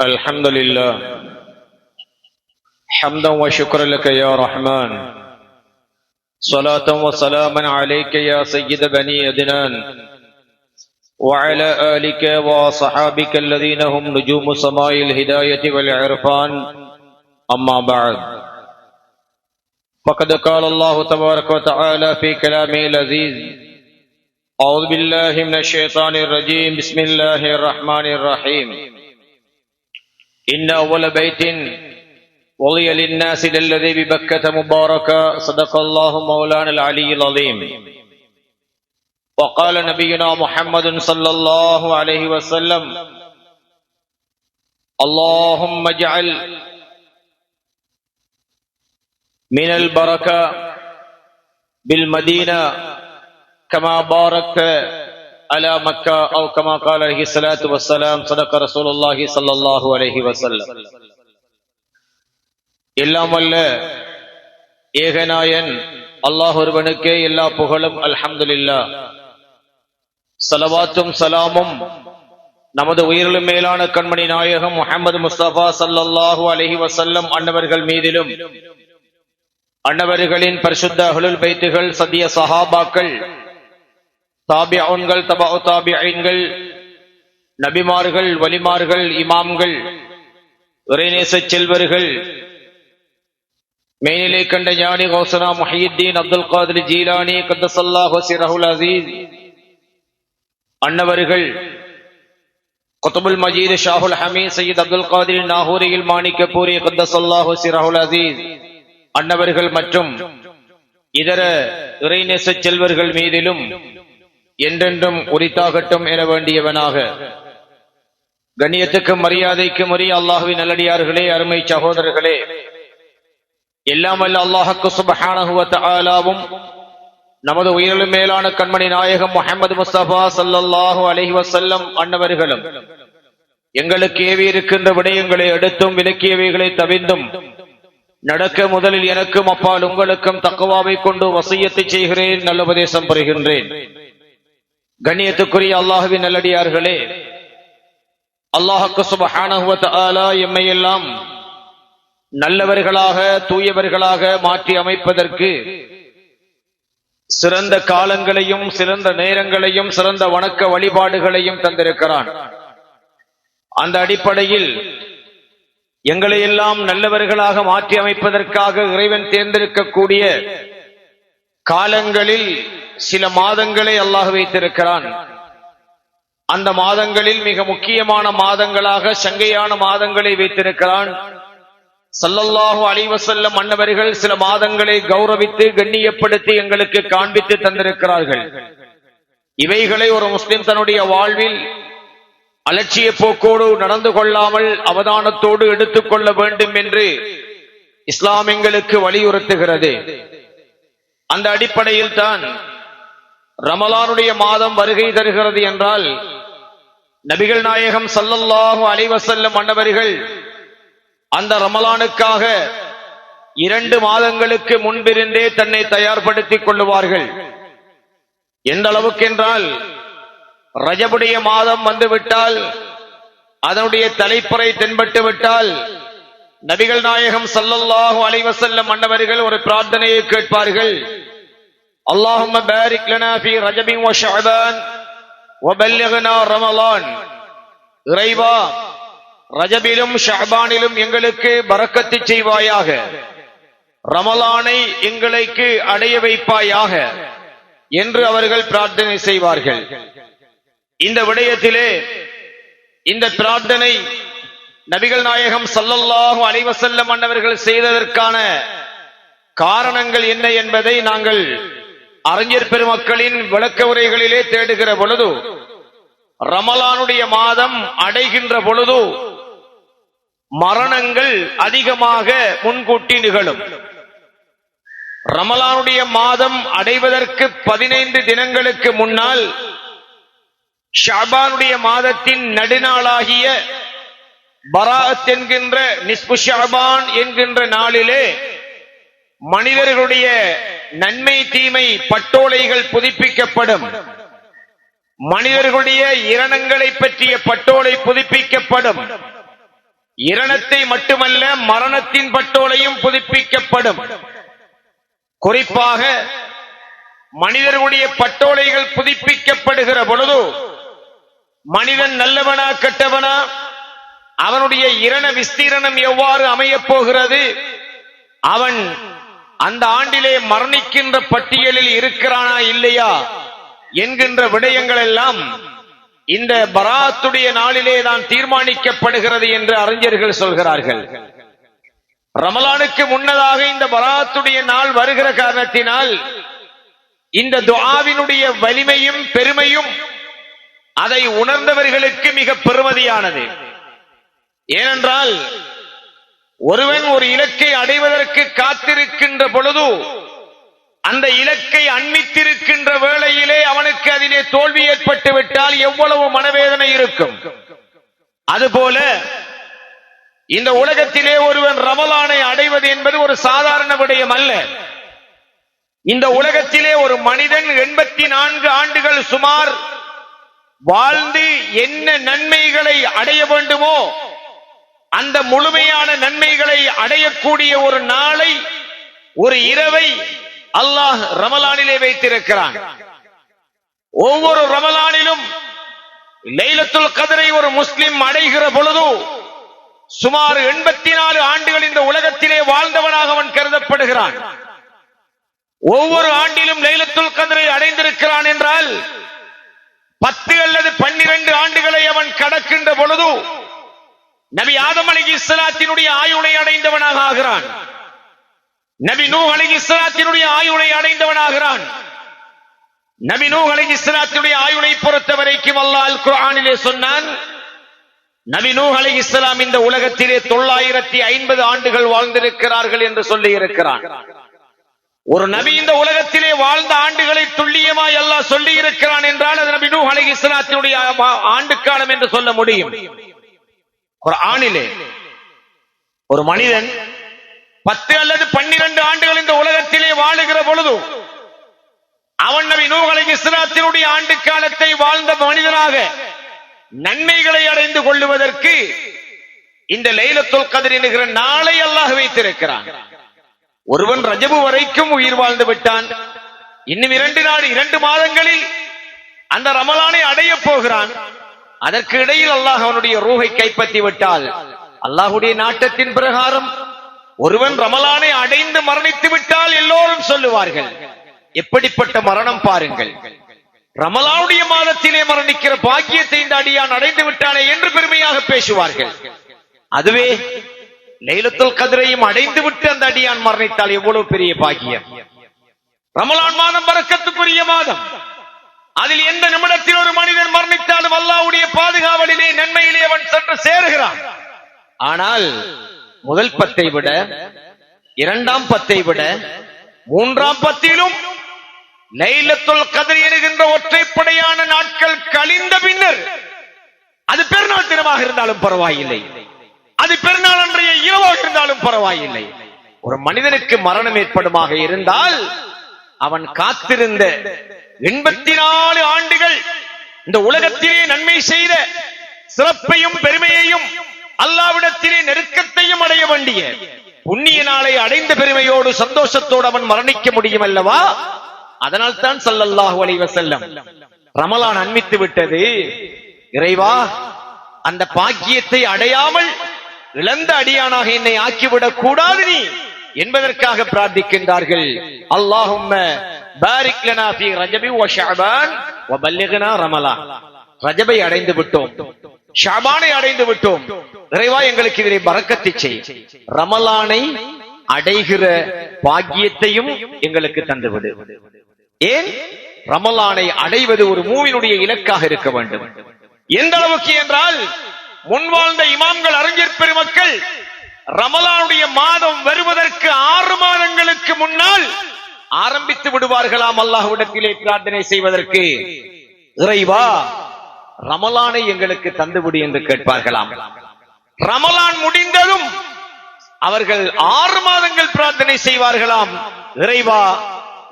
الحمد لله حمدا وشكرا لك يا رحمن صلاة وسلاما عليك يا سيد بني أدنان وعلى آلك وصحابك الذين هم نجوم سماء الهداية والعرفان أما بعد فقد قال الله تبارك وتعالى في كلامه العزيز أعوذ بالله من الشيطان الرجيم بسم الله الرحمن الرحيم إن أول بيت وضع للناس للذي ببكة مباركا صدق الله مولانا العلي العظيم وقال نبينا محمد صلى الله عليه وسلم اللهم اجعل من البركة بالمدينة كما باركت على مكة أو كما قال عليه الصلاة والسلام صدق رسول الله صلى الله عليه وسلم. எல்லாம் வல்ல ஏகநாயன் அல்லாஹ் ஒருவனுக்கே எல்லா புகழும் அல்ஹம்துலில்லாஹ். ஸலவாத்தும் ஸலாமும் நமது உயிரிலும் மேலான கண்மணி நாயகம் முஹம்மது முஸ்தபா ஸல்லல்லாஹு அலைஹி வஸல்லம் அன்னவர்கள் மீதிலும் அன்னவர்களின் பரிசுத்த அஹ்லுல் பைத்துகள் சத்திய சஹாபாக்கள் தாபிஊன்கள் தபஉ தாபிஈன்கள் நபிமார்கள் வலிமார்கள் இமாம்கள் இறைநேச செல்வர்கள் மேனிலை கண்ட ஞானி கௌசனா முஹியுத்தீன் அப்துல் காதிர் ஜீலானி கத்தஸல்லாஹு சிரஹுல் அஸீஸ் அன்னவர்கள் குத்புல் மஜீத் ஷாஹுல் ஹமீத் சையத் அப்துல் காதிர் நாகூரியில் மாணிக்கப்பூரி கத்தஸல்லாஹு சிரஹுல் அஸீஸ் அன்னவர்கள் மற்றும் இதர இறைநேச செல்வர்கள் மீதிலும் என்றென்றும் உரித்தாகட்டும் என வேண்டியவனாக கண்ணியத்துக்கும் மரியாதைக்கும் உரிய அல்லாஹ்வின் நல்லடியார்களே, அருமை சகோதரர்களே, எல்லாம் வல்ல அல்லாஹ்வுக்கு சுப்ஹானஹு வ தஆலாவும் நமது உயிரிலும் மேலான கண்மணி நாயகம் முஹம்மது முஸ்தபா ஸல்லல்லாஹு அலைஹி வஸல்லம் அன்னவர்களும் எங்களுக்கு ஏவி இருக்கின்ற விடயங்களை எடுத்தும் விலக்கியவைகளை தவிர்த்தும் நடக்க முதலில் எனக்கும் அப்பால் உங்களுக்கும் தக்வாவை கொண்டு வசியத்தை செய்கிறேன், நல்ல உபதேசம் பெறுகின்றேன். கண்ணியத்துக்குரிய அல்லாஹ்வின் நல்லடியார்களே, அல்லாஹ்வுக்கு சுப்ஹானஹு வ தஆலா எம்மை எல்லாம் நல்லவர்களாக தூயவர்களாக மாற்றி அமைப்பதற்கு சிறந்த காலங்களையும் சிறந்த நேரங்களையும் சிறந்த வணக்க வழிபாடுகளையும் தந்திருக்கிறான். அந்த அடிப்படையில் எங்களை எல்லாம் நல்லவர்களாக மாற்றி அமைப்பதற்காக இறைவன் தேர்ந்தெடுக்கக்கூடிய காலங்களில் சில மாதங்களை அல்லாஹ் வைத்திருக்கிறான். அந்த மாதங்களில் மிக முக்கியமான மாதங்களாக சங்கையான மாதங்களை வைத்திருக்கிறான். ஸல்லல்லாஹு அலைஹி வஸல்லம் அன்னவர்கள் சில மாதங்களை கௌரவித்து கண்ணியப்படுத்தி எங்களுக்கு காண்பித்து தந்திருக்கிறார்கள். இவைகளை ஒரு முஸ்லிம் தன்னுடைய வாழ்வில் அலட்சிய போக்கோடு நடந்து கொள்ளாமல் அவதானத்தோடு எடுத்துக்கொள்ள வேண்டும் என்று இஸ்லாம் எங்களுக்கு வலியுறுத்துகிறது. அந்த அடிப்படையில் தான் ரமலானுடைய மாதம் வருகை தருகிறது என்றால் நபிகள் நாயகம் ஸல்லல்லாஹு அலைஹி வஸல்லம் அன்னவர்கள் அந்த ரமலானுக்காக 2 மாதங்களுக்கு முன்பிருந்தே தன்னை தயார்படுத்திக் கொள்ளுவார்கள். எந்த அளவுக்கு என்றால் ரஜபுடைய மாதம் வந்துவிட்டால், அதனுடைய தலைப்பறை தென்பட்டு விட்டால் நபிகள் நாயகம் ஸல்லல்லாஹு அலைஹி வஸல்லம் அன்னவர்கள் ஒரு பிரார்த்தனையை கேட்பார்கள். அல்லாஹும்ம பாரிக் லனா ஃபீ ரஜபின் வ ஷஅபான் வ பல்லிக்னா ரமலான். இறைவா, ரஜபிலும் ஷஅபானிலும் எங்களுக்கு பரக்கத்து செய்வாயாக, ரமலானை எங்களுக்கு அடைய வைப்பாயாக என்று அவர்கள் பிரார்த்தனை செய்வார்கள். இந்த விடயத்திலே இந்த பிரார்த்தனை நபிகள் நாயகம் ஸல்லல்லாஹு அலைஹி வஸல்லம் அன்னவர்கள் செய்ததற்கான காரணங்கள் என்ன என்பதை நாங்கள் அறிஞர் பெருமக்களின் விளக்க உரைகளிலே தேடுகிற பொழுது, ரமலானுடைய மாதம் அடைகின்ற பொழுது மரணங்கள் அதிகமாக முன்கூட்டி நிகழும். ரமலானுடைய மாதம் அடைவதற்கு 15 தினங்களுக்கு முன்னால் ஷஅபானுடைய மாதத்தின் நடுநாளாகிய பராஅத் என்கின்ற நிஸ்பு ஷஅபான் என்கின்ற நாளிலே மனிதர்களுடைய நன்மை தீமை பட்டோலைகள் புதுப்பிக்கப்படும். மனிதர்களுடைய இரணங்களை பற்றிய பட்டோலை புதுப்பிக்கப்படும். இரணத்தை மட்டுமல்ல மரணத்தின் பட்டோலையும் புதுப்பிக்கப்படும். குறிப்பாக மனிதர்களுடைய பட்டோலைகள் புதுப்பிக்கப்படுகிற பொழுது மனிதன் நல்லவனா கெட்டவனா, அவனுடைய இரண விஸ்தீரணம் எவ்வாறு அமையப் போகிறது, அவன் அந்த ஆண்டிலே மரணிக்கின்ற பட்டியலில் இருக்கிறானா இல்லையா என்கின்ற விடயங்கள் எல்லாம் இந்த பராத்துடைய நாளிலே தான் தீர்மானிக்கப்படுகிறது என்று அறிஞர்கள் சொல்கிறார்கள். ரமலானுக்கு முன்னதாக இந்த பராத்துடைய நாள் வருகிற காரணத்தினால் இந்த துஆவினுடைய வலிமையும் பெருமையும் அதை உணர்ந்தவர்களுக்கு மிக பெருமதியானது. ஏனென்றால் ஒருவன் ஒரு இலக்கை அடைவதற்கு காத்திருக்கின்ற பொழுது அந்த இலக்கை அண்மித்திருக்கின்ற வேளையிலே அவனுக்கு அதிலே தோல்வி ஏற்பட்டு விட்டால் எவ்வளவு மனவேதனை இருக்கும். அதுபோல இந்த உலகத்திலே ஒருவன் ரமலானை அடைவது என்பது ஒரு சாதாரண விடயம் அல்ல. இந்த உலகத்திலே ஒரு மனிதன் 84 ஆண்டுகள் சுமார் வாழ்ந்து என்ன நன்மைகளை அடைய வேண்டுமோ அந்த முழுமையான நன்மைகளை அடையக்கூடிய ஒரு நாளை, ஒரு இரவை அல்லாஹ் ரமலானிலே வைத்திருக்கிறான். ஒவ்வொரு ரமலானிலும் லைலத்துல் கத்ரை ஒரு முஸ்லிம் அடைகிற பொழுது சுமார் 84 ஆண்டுகள் இந்த உலகத்திலே வாழ்ந்தவனாக அவன் கருதப்படுகிறான். ஒவ்வொரு ஆண்டிலும் லைலத்துல் கத்ரை அடைந்திருக்கிறான் என்றால் 10 அல்லது 12 ஆண்டுகளை அவன் கடக்கின்ற பொழுது நபி ஆதம் அலைஹிஸ்ஸலாத்தினுடைய ஆயுளை அடைந்தவனாக ஆகிறான். நபி நூஹ் அலைஹிஸ்ஸலாத்தினுடைய ஆயுளை அடைந்தவனாகிறான். நபி நூஹ் அலைஹிஸ்ஸலாத்தினுடைய ஆயுளை பொறுத்தவரைக்கும் அல்லாஹ் அல் குர்ஆனிலே சொன்னான், நபி நூஹ் அலைஹிஸ்ஸலாம் இந்த உலகத்திலே 950 ஆண்டுகள் வாழ்ந்திருக்கிறார்கள் என்று சொல்லி இருக்கிறான். ஒரு நபி இந்த உலகத்திலே வாழ்ந்த ஆண்டுகளை துல்லியமாய் அல்லாஹ் சொல்லி இருக்கிறான் என்றால் அது நபி நூஹ் அலைஹிஸ்ஸலாத்தினுடைய ஆண்டு காலம் என்று சொல்ல முடியும். குர்ஆனிலே ஒரு மனிதன் 10 அல்லது 12 ஆண்டுகள் இந்த உலகத்திலே வாழுகிற பொழுது அவன் நபி நூஹ் அலைஹிஸ்ஸலாத்தினுடைய ஆண்டு காலத்தை வாழ்ந்த மனிதனாக நன்மைகளை அடைந்து கொள்ளுவதற்கு இந்த லைலத்துல் கத்ர் என்கிற நாளை அல்லாஹ் வைத்திருக்கிறான். ஒருவன் ரஜபு வரைக்கும் உயிர் வாழ்ந்து விட்டான், இன்னும் 2 மாதங்களில் அந்த ரமலானை அடைய போகிறான். அதற்கு இடையில் அல்லாஹ் அவனுடைய ரூஹை கைப்பற்றி விட்டால் அல்லாஹுடைய நாட்டத்தின் பிரகாரம் ஒருவன் ரமலானை அடைந்து மரணித்து விட்டால் எல்லோரும் சொல்லுவார்கள், எப்படிப்பட்ட மரணம் பாருங்கள், ரமலானுடைய மாதத்திலே மரணிக்கிற பாக்கியத்தை இந்த அடியான் அடைந்து விட்டானே என்று பெருமையாக பேசுவார்கள். அதுவே லைலத்துல் கத்ரையும் அடைந்து விட்டு அந்த அடியான் மரணித்தால் எவ்வளவு பெரிய பாக்கியம். ரமலான் மாதம் பரக்கத்துக்குரிய மாதம். அதில் எந்த நிமிடத்தில் ஒரு மனிதன் மரணித்தாலும் அல்லாஹ்வுடைய பாதுகாவலிலே நன்மையிலே அவன் சென்று சேருகிறான். ஆனால் முதல் 10 விட 2ஆம் 10 விட 3ஆம் 10 லைலத்துல் கத்ர் என்கின்ற ஒற்றைப்படையான நாட்கள் கழிந்த பின்னர், அது பெருநாள் தினமாக இருந்தாலும் பரவாயில்லை, அது பெருநாள் அன்றைய இரவாக இருந்தாலும் பரவாயில்லை, ஒரு மனிதனுக்கு மரணம் ஏற்படுமாக இருந்தால் அவன் காத்திருந்த 84 ஆண்டுகள் இந்த உலகத்திலே நன்மை செய்த சிறப்பையும் பெருமையையும் அல்லாஹ்விடத்திலே நெருக்கத்தையும் அடைய வேண்டிய புண்ணிய நாளை அடைந்த பெருமையோடு சந்தோஷத்தோடு அவன் மரணிக்க முடியும் அல்லவா? அதனால் தான் ஸல்லல்லாஹு அலைஹி வஸல்லம் ரமலான் அண்மித்து விட்டது, இறைவா அந்த பாக்கியத்தை அடையாமல் இழந்த அடியானாக என்னை ஆக்கிவிடக் கூடாது நீ என்பதற்காக பிரார்த்திக்கின்றார்கள். அல்லாஹும்ம பாரிக் லனா ஃபீ ரஜபி வ ஷஅபான் வ பல்லிக்னா ரமலான். ரஜபை அடைந்து விட்டோம், ஷஅபானை அடைந்து விட்டோம், இறைவா எங்களுக்கு இதிலே பரக்கத்தை செய், ரமலானை அடைகிற பாக்கியத்தையும் எங்களுக்கு தந்துவிடு. ஏன் ரமலானை அடைவது ஒரு மூமினுடைய இலக்காக இருக்க வேண்டும். எந்த அளவுக்கு என்றால் முன்வாழ்ந்த இமாம்கள், அறிஞர் பெருமக்கள் ரமலானுடைய மாதம் வருவதற்கு 6 மாதங்களுக்கு முன்னால் ஆரம்பித்து விடுவார்களாம் அல்லாஹ்விடத்திலே பிரார்த்தனை செய்வதற்கு. இறைவா ரமலானை எங்களுக்கு தந்துவிடு என்று கேட்பார்களாம். ரமலான் முடிந்ததும் அவர்கள் 6 மாதங்கள் பிரார்த்தனை செய்வார்களாம், இறைவா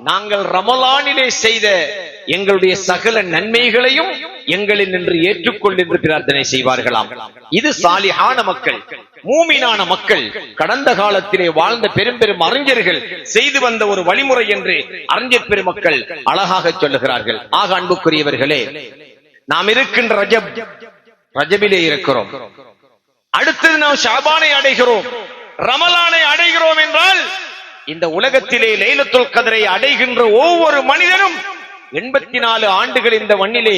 நாங்கள் ரமலானிலே செய்த எங்களுடைய சகல நன்மைகளையும் எங்களில் நின்று ஏற்றுக்கொள் என்று பிரார்த்தனை செய்வார்களாம். இது சாலிஹான மக்கள், மூமினான மக்கள், கடந்த காலத்திலே வாழ்ந்த பெரும் பெரும் அறிஞர்கள் செய்து வந்த ஒரு வழிமுறை என்று அறிஞர் பெருமக்கள் அழகாக சொல்லுகிறார்கள். ஆக அன்புக்குரியவர்களே, நாம் இருக்கின்ற ரஜபிலே இருக்கிறோம். அடுத்தது நாம் ஷாபானை அடைகிறோம், ரமலானை அடைகிறோம் என்றால் இந்த உலகத்திலே லைலத்துல் கத்ரை அடைகின்ற ஒவ்வொரு மனிதனும் 84 ஆண்டுகள் இந்த மண்ணிலே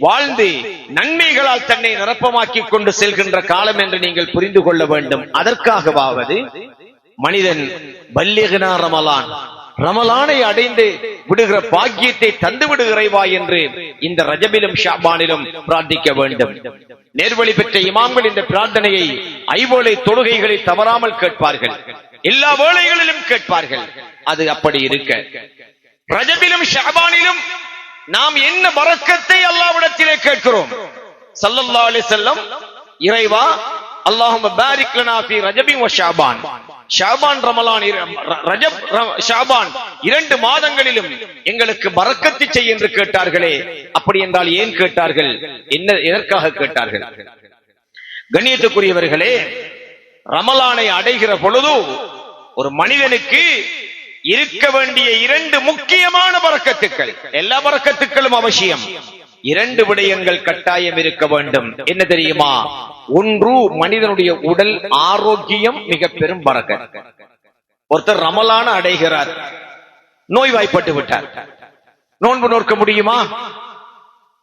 வாழ்ந்து நன்மைகளால் தன்னை நிரப்பமாக்கிக் கொண்டு செல்கின்ற காலம் என்று நீங்கள் புரிந்து கொள்ள வேண்டும். அதற்காகவாவது மனிதன் பல்லிகனா ரமலானை அடைந்து விடுகிற பாக்கியத்தை தந்து விடுகிறவா என்று இந்த ரஜபிலும் ஷாபானிலும் பிரார்த்திக்க வேண்டும். நேர்வழி பெற்ற இமாம்கள் இந்த பிரார்த்தனையை ஐவேளை தொழுகைகளை தவறாமல் கேட்பார்கள், எல்லா வேளைகளிலும் கேட்பார்கள். அது அப்படி இருக்க ரஜபிலும் ஷாபானிலும் நாம் என்ன பரக்கத்தை அல்லாஹ்விடத்திலே கேட்கிறோம். ஸல்லல்லாஹு அலைஹி வஸல்லம், இறைவா அல்லாஹும்ம பாரிக் லனா ஃபீ ரஜபி வ ஷாபான், ஷாபான் ரமலான் ரஜப் ஷாபான் 2 மாதங்களிலும் எங்களுக்கு பரக்கத்து செய் என்று கேட்டார்களே. அப்படி என்றால் ஏன் கேட்டார்கள், என்ன எதற்காக கேட்டார்கள்? கண்ணியத்துக்குரியவர்களே, ரமலானை அடைகிற பொழுது ஒரு மனிதனுக்கு இருக்க வேண்டிய 2 முக்கியமான பரக்கத்துக்கள், எல்லா பரக்கத்துக்களும் அவசியம், 2 விடயங்கள் கட்டாயம் இருக்க வேண்டும். என்ன தெரியுமா? ஒன்று, மனிதனுடைய உடல் ஆரோக்கியம் மிக பெரும் பரக்கத். ஒருத்தர் ரமலான அடைகிறார், நோய்வாய்ப்பட்டு விட்டார், நோன்பு நோக்க முடியுமா?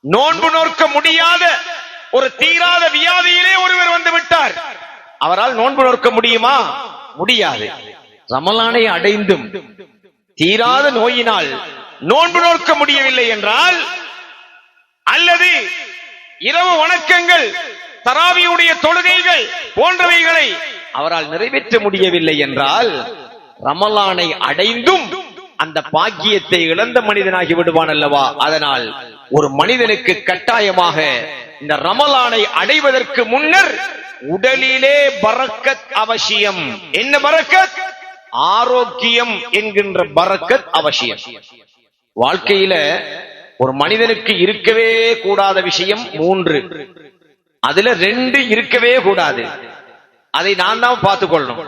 நோன்பு நோக்க முடியாத ஒரு தீராத வியாதியிலே ஒருவர் வந்து விட்டார், அவரால் நோன்பு நோக்க முடியுமா? முடியாது. ரமலானை அடைந்தும் தீராத நோயினால் நோன்பு நோக்க முடியவில்லை என்றால், அல்லது இரவு வணக்கங்கள், தராவியுடைய தொழுகைகள் போன்றவைகளை அவரால் நிறைவேற்ற முடியவில்லை என்றால், ரமலானை அடைந்தும் அந்த பாக்கியத்தை இழந்த மனிதனாகி விடுவான் அல்லவா? அதனால் ஒரு மனிதனுக்கு கட்டாயமாக இந்த ரமலானை அடைவதற்கு முன்னர் உடலிலே பரக்கத் அவசியம். என்ன பரக்கத்? ஆரோக்கியம் என்கின்ற பரக்கத் அவசியம். வாழ்க்கையில ஒரு மனிதனுக்கு இருக்கவே கூடாத விஷயம் 3, அதுல 2 இருக்கவே கூடாது. அதை நான் தான் பார்த்துக் கொள்ளணும்,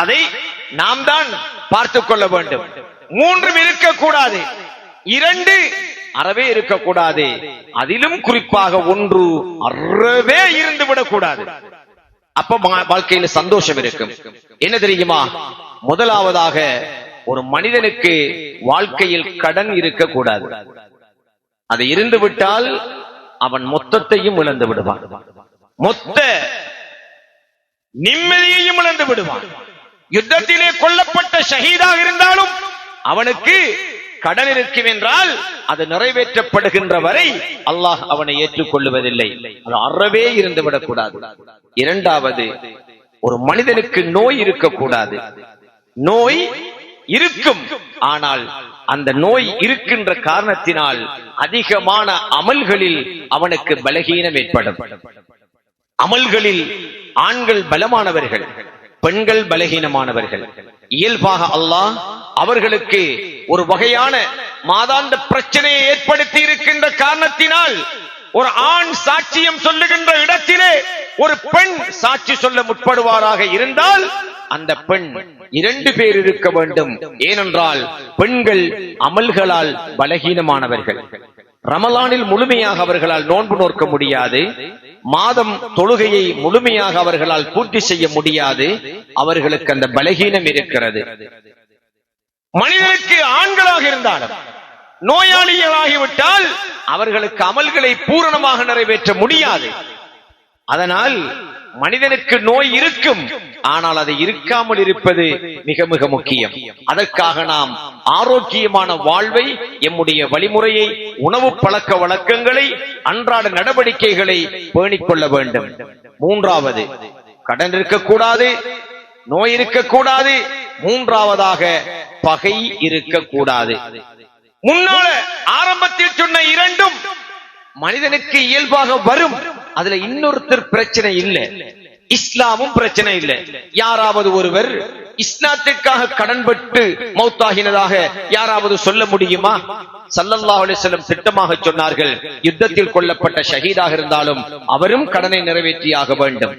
அதை நாம் தான் பார்த்துக் கொள்ள வேண்டும். 3 இருக்கக்கூடாது, 2 அறவே இருக்கக்கூடாது. அதிலும் குறிப்பாக 1 அறவே இருந்து விடக்கூடாது. அப்ப வாழ்க்கையில சந்தோஷம் இருக்கும். என்ன தெரியுமா? முதலாவதாக ஒரு மனிதனுக்கு வாழ்க்கையில் கடன் இருக்கக்கூடாது. அது இருந்து விட்டால் அவன் மொத்தத்தையும் இழந்து விடுவான், மொத்த நிம்மதியையும் இழந்து விடுவான். யுத்தத்திலே கொல்லப்பட்ட ஷஹீதாக இருந்தாலும் அவனுக்கு கடன் இருக்கும் என்றால் அது நிறைவேற்றப்படுகின்ற வரை அல்லாஹ் அவனை ஏற்றுக்கொள்வதில்லை. அது அறவே இருந்து விடக்கூடாது. இரண்டாவது, ஒரு மனிதனுக்கு நோய் இருக்கக்கூடாது. நோய் இருக்கும், ஆனால் அந்த நோய் இருக்கின்ற காரணத்தினால் அதிகமான அமல்களில் அவனுக்கு பலகீனம் ஏற்படும். அமல்களில் ஆண்கள் பலமானவர்கள், பெண்கள் பலகீனமானவர்கள். இயல்பாக அல்லாஹ் அவர்களுக்கு ஒரு வகையான மாதாந்த பிரச்சனையை ஏற்படுத்தி இருக்கின்ற காரணத்தினால், ஒரு ஆண் சாட்சியம் சொல்லுகின்ற இடத்திலே ஒரு பெண் சாட்சி சொல்ல முற்படுவாராக இருந்தால் அந்த பெண் 2 பேர் இருக்க வேண்டும். ஏனென்றால் பெண்கள் அமல்களால் பலகீனமானவர்கள். ரமலானில் முழுமையாக அவர்களால் நோன்பு நோக்க முடியாது, மாதம் தொழுகையை முழுமையாக அவர்களால் பூர்த்தி செய்ய முடியாது. அவர்களுக்கு அந்த பலகீனம் இருக்கிறது. மனிதனுக்கு ஆண்களாக இருந்தாலும் நோயாளிகளாகிவிட்டால் அவர்களுக்கு அமல்களை பூரணமாக நிறைவேற்ற முடியாது. அதனால் மனிதனுக்கு நோய் இருக்கும், ஆனால் அதை இருக்காமல் இருப்பது மிக மிக முக்கியம். அதற்காக நாம் ஆரோக்கியமான வாழ்வை, எம்முடைய வழிமுறையை, உணவு பழக்க வழக்கங்களை, அன்றாட நடவடிக்கைகளை பேணிக் கொள்ள வேண்டும். மூன்றாவது, கடன் இருக்கக்கூடாது, நோய் இருக்கக்கூடாது. மூன்றாவதாக பகை இருக்கக்கூடாது. முன்னால ஆரம்பத்தில் சொன்ன இரண்டும் மனிதனுக்கு இயல்பாக வரும். அதுல இன்னொருத்தர் பிரச்சனை இல்லை, இஸ்லாமும் பிரச்சனை இல்லை. யாராவது ஒருவர் இஸ்லாத்திற்காக கடன்பட்டு மௌத்தாகினதாக யாராவது சொல்ல முடியுமா? ஸல்லல்லாஹு அலைஹி வஸல்லம் திட்டமாக சொன்னார்கள், யுத்தத்தில் கொல்லப்பட்ட ஷஹீதாக இருந்தாலும் அவரும் கடனை நிறைவேற்றியாக வேண்டும்.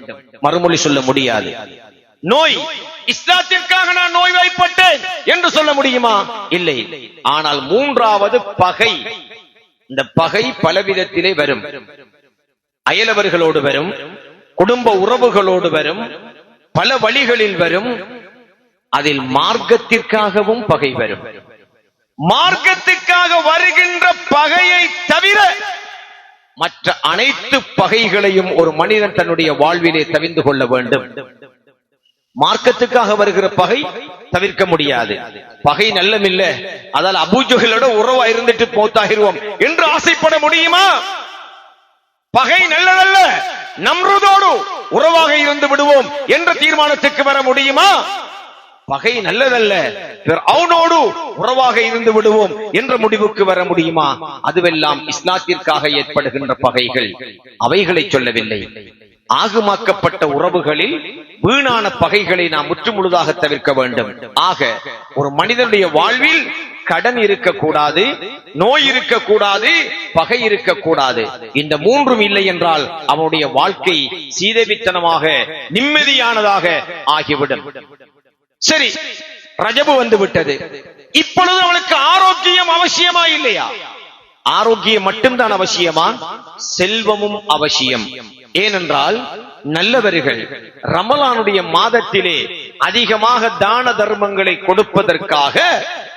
மறுமொழி சொல்ல முடியாது. நோய், இஸ்லாத்திற்காக நான் நோய்வாய்ப்பட்டேன் என்று சொல்ல முடியுமா? இல்லை. ஆனால் மூன்றாவது பகை. இந்த பகை பலவிதத்திலே வரும். அயலவர்களோடு வரும், குடும்ப உறவுகளோடு வரும், பல வழிகளில் வரும். அதில் மார்க்கத்திற்காகவும் பகை வரும். மார்க்கத்திற்காக வருகின்ற பகையை தவிர மற்ற அனைத்து பகைகளையும் ஒரு மனிதன் தன்னுடைய வாழ்விலே தவிர்த்து கொள்ள வேண்டும். மார்க்கத்துக்காக வருகிற பகை தவிர்க்க முடியாது. பகை நல்லமில்ல, அதால் அபூஜஹலோட உறவா இருந்துட்டு மௌத்தாகிருவோம் என்று ஆசைப்பட முடியுமா? பகை நல்லதல்ல, நம்ருதோடு உறவாக இருந்து விடுவோம் என்ற தீர்மானத்துக்கு வர முடியுமா? பகை நல்லதல்ல, ஃபிர்அவுனோடு உறவாக இருந்து விடுவோம் என்ற முடிவுக்கு வர முடியுமா? அதுவெல்லாம் இஸ்லாத்திற்காக ஏற்படுகின்ற பகைகள். அவைகளை சொல்லவில்லை. ஆகுமாக்கப்பட்ட உறவுகளில் வீணான பகைகளை நாம் முற்றுமுழுதாக தவிர்க்க வேண்டும். ஆக ஒரு மனிதனுடைய வாழ்வில் கடன் இருக்கக்கூடாது, நோய் இருக்கக்கூடாது, பகை இருக்கக்கூடாது. இந்த மூன்றும் இல்லை என்றால் அவனுடைய வாழ்க்கை சீதவித்தனமாக நிம்மதியானதாக ஆகிவிடும். சரி, ரஜபு வந்து விட்டது. இப்பொழுது அவனுக்கு ஆரோக்கியம் அவசியமா இல்லையா? ஆரோக்கியம் மட்டும்தான் அவசியமா? செல்வமும் அவசியம். ஏனென்றால் நல்லவர்கள் ரமலானுடைய மாதத்திலே அதிகமாக தான தர்மங்களை கொடுப்பதற்காக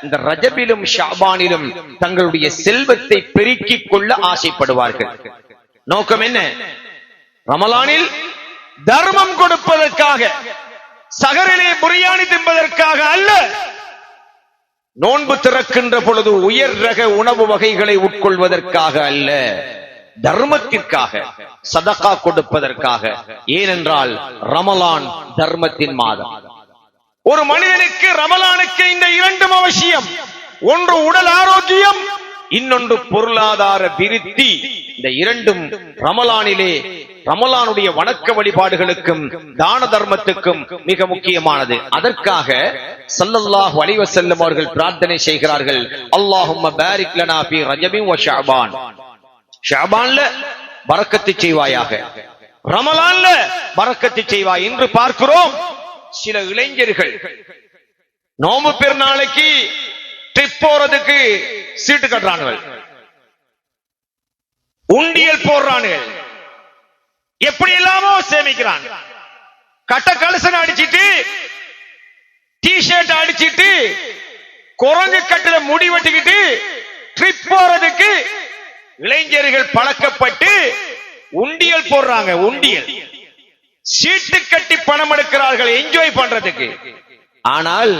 இந்த ரஜபிலும் ஷாபானிலும் தங்களுடைய செல்வத்தை பெருக்கிக் கொள்ள ஆசைப்படுவார்கள். நோக்கம் என்ன? ரமலானில் தர்மம் கொடுப்பதற்காக, சகரிலே பிரியாணி தின்பதற்காக அல்ல. நோன்பு திறக்கின்ற பொழுது உயர் ரக உணவு வகைகளை உட்கொள்வதற்காக அல்ல, தர்மத்திற்காக, சதகா கொடுப்பதற்காக. ஏனென்றால் ரமலான் தர்மத்தின் மாதம். ஒரு மனிதனுக்கு ரமலானுக்கு இந்த இரண்டும் அவசியம். ஒன்று உடல் ஆரோக்கியம், இன்னொன்று பொருளாதார விருத்தி. இந்த இரண்டும் ரமலானிலே ரமலானுடைய வணக்க வழிபாடுகளுக்கும் தான தர்மத்துக்கும் மிக முக்கியமானது. அதற்காக ஸல்லல்லாஹு அலைஹி வஸல்லம் அவர்கள் பிரார்த்தனை செய்கிறார்கள், அல்லாஹும்ம பாரிக் லனா ஃபீ ரஜபின் வ ஷஅபான். ஷஅபான்ல பரக்கத்து செய்வாயாக, ரமலான்ல பரக்கத்து செய்வாய். என்று பார்க்கிறோம் சில இளைஞர்கள் நோம்பு பெருநாளைக்கு ட்ரிப் போறதுக்கு சீட்டு கட்டுறானுகள், உண்டியல் போடுறானுகள், எப்படி எல்லாமோ சேமிக்கிறான். கட்ட கலசனை அடிச்சிட்டு, டி ஷர்ட் அடிச்சிட்டு, குரங்கு கட்டுல முடி வெட்டிக்கிட்டு ட்ரிப் போறதுக்கு இளைஞர்கள் பழக்கப்பட்டு உண்டியல் போடுறாங்க. உண்டியல் சீட்டு கட்டி பணம் எடுக்கிறார்கள் என்ஜாய் பண்றதுக்கு. ஆனால்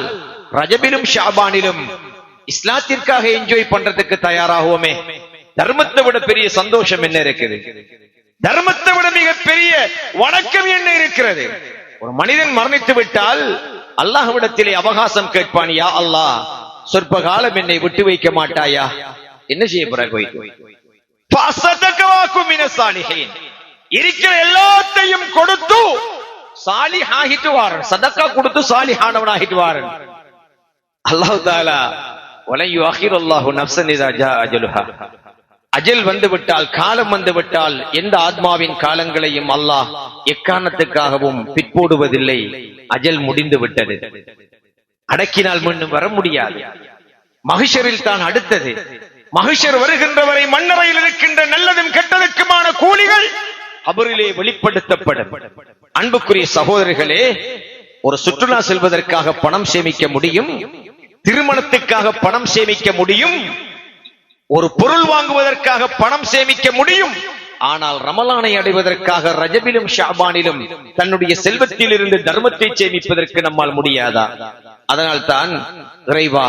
ரஜபிலும் ஷாபானிலும் இஸ்லாத்திற்காக என்ஜாய் பண்றதுக்கு தயாராகுவோமே. தர்மத்தை விட பெரிய சந்தோஷம் என்ன இருக்குது? தர்மத்தை விட மிக பெரிய வணக்கம் என்ன இருக்கிறது? ஒரு மனிதன் மரணித்து விட்டால் அல்லாஹ்விடத்திலே அவகாசம் கேட்பான், யா அல்லாஹ் சொற்ப காலம் என்னை விட்டு வைக்க மாட்டாயா? என்ன செய்ய போறாய்? இருக்கிற எல்லாத்தையும் கொடுத்து சாலிஹாகிட்டு வாரன், சதக்கா கொடுத்து சாலிஹானவனாகிட்டு வாரன். அல்லாஹ் தஆலா வலை யுஅখিরুல்லாஹு நஃப்ஸன் இதா ஜா அஜலுஹா. அஜல் வந்து விட்டால், காலம் வந்து விட்டால் எந்த ஆத்மாவின் காலங்களையும் அல்லாஹ் எக்காரணத்துக்காகவும் பிற்போடுவதில்லை. அஜல் முடிந்து விட்டது, அடக்கினால் மீண்டும் வர முடியாது. மஹ்ஷரில் தான் அடுத்தது. மஹ்ஷர் வருகின்றவரை மண்ணறையில் இருக்கின்ற நல்லதும் கெட்டதுக்குமான கூலிகள் கபரிலே வெளிப்படுத்தப்படும். அன்புக்குரிய சகோதரர்களே, ஒரு சுற்றுலா செல்வதற்காக பணம் சேமிக்க முடியும், திருமணத்துக்காக பணம் சேமிக்க முடியும், ஒரு பொருள் வாங்குவதற்காக பணம் சேமிக்க முடியும். ஆனால் ரமலானை அடைவதற்காக ரஜபிலும் ஷாபானிலும் தன்னுடைய செல்வத்தில் இருந்து தர்மத்தை சேமிப்பதற்கு நம்மால் முடியாதா? அதனால் தான் இறைவா,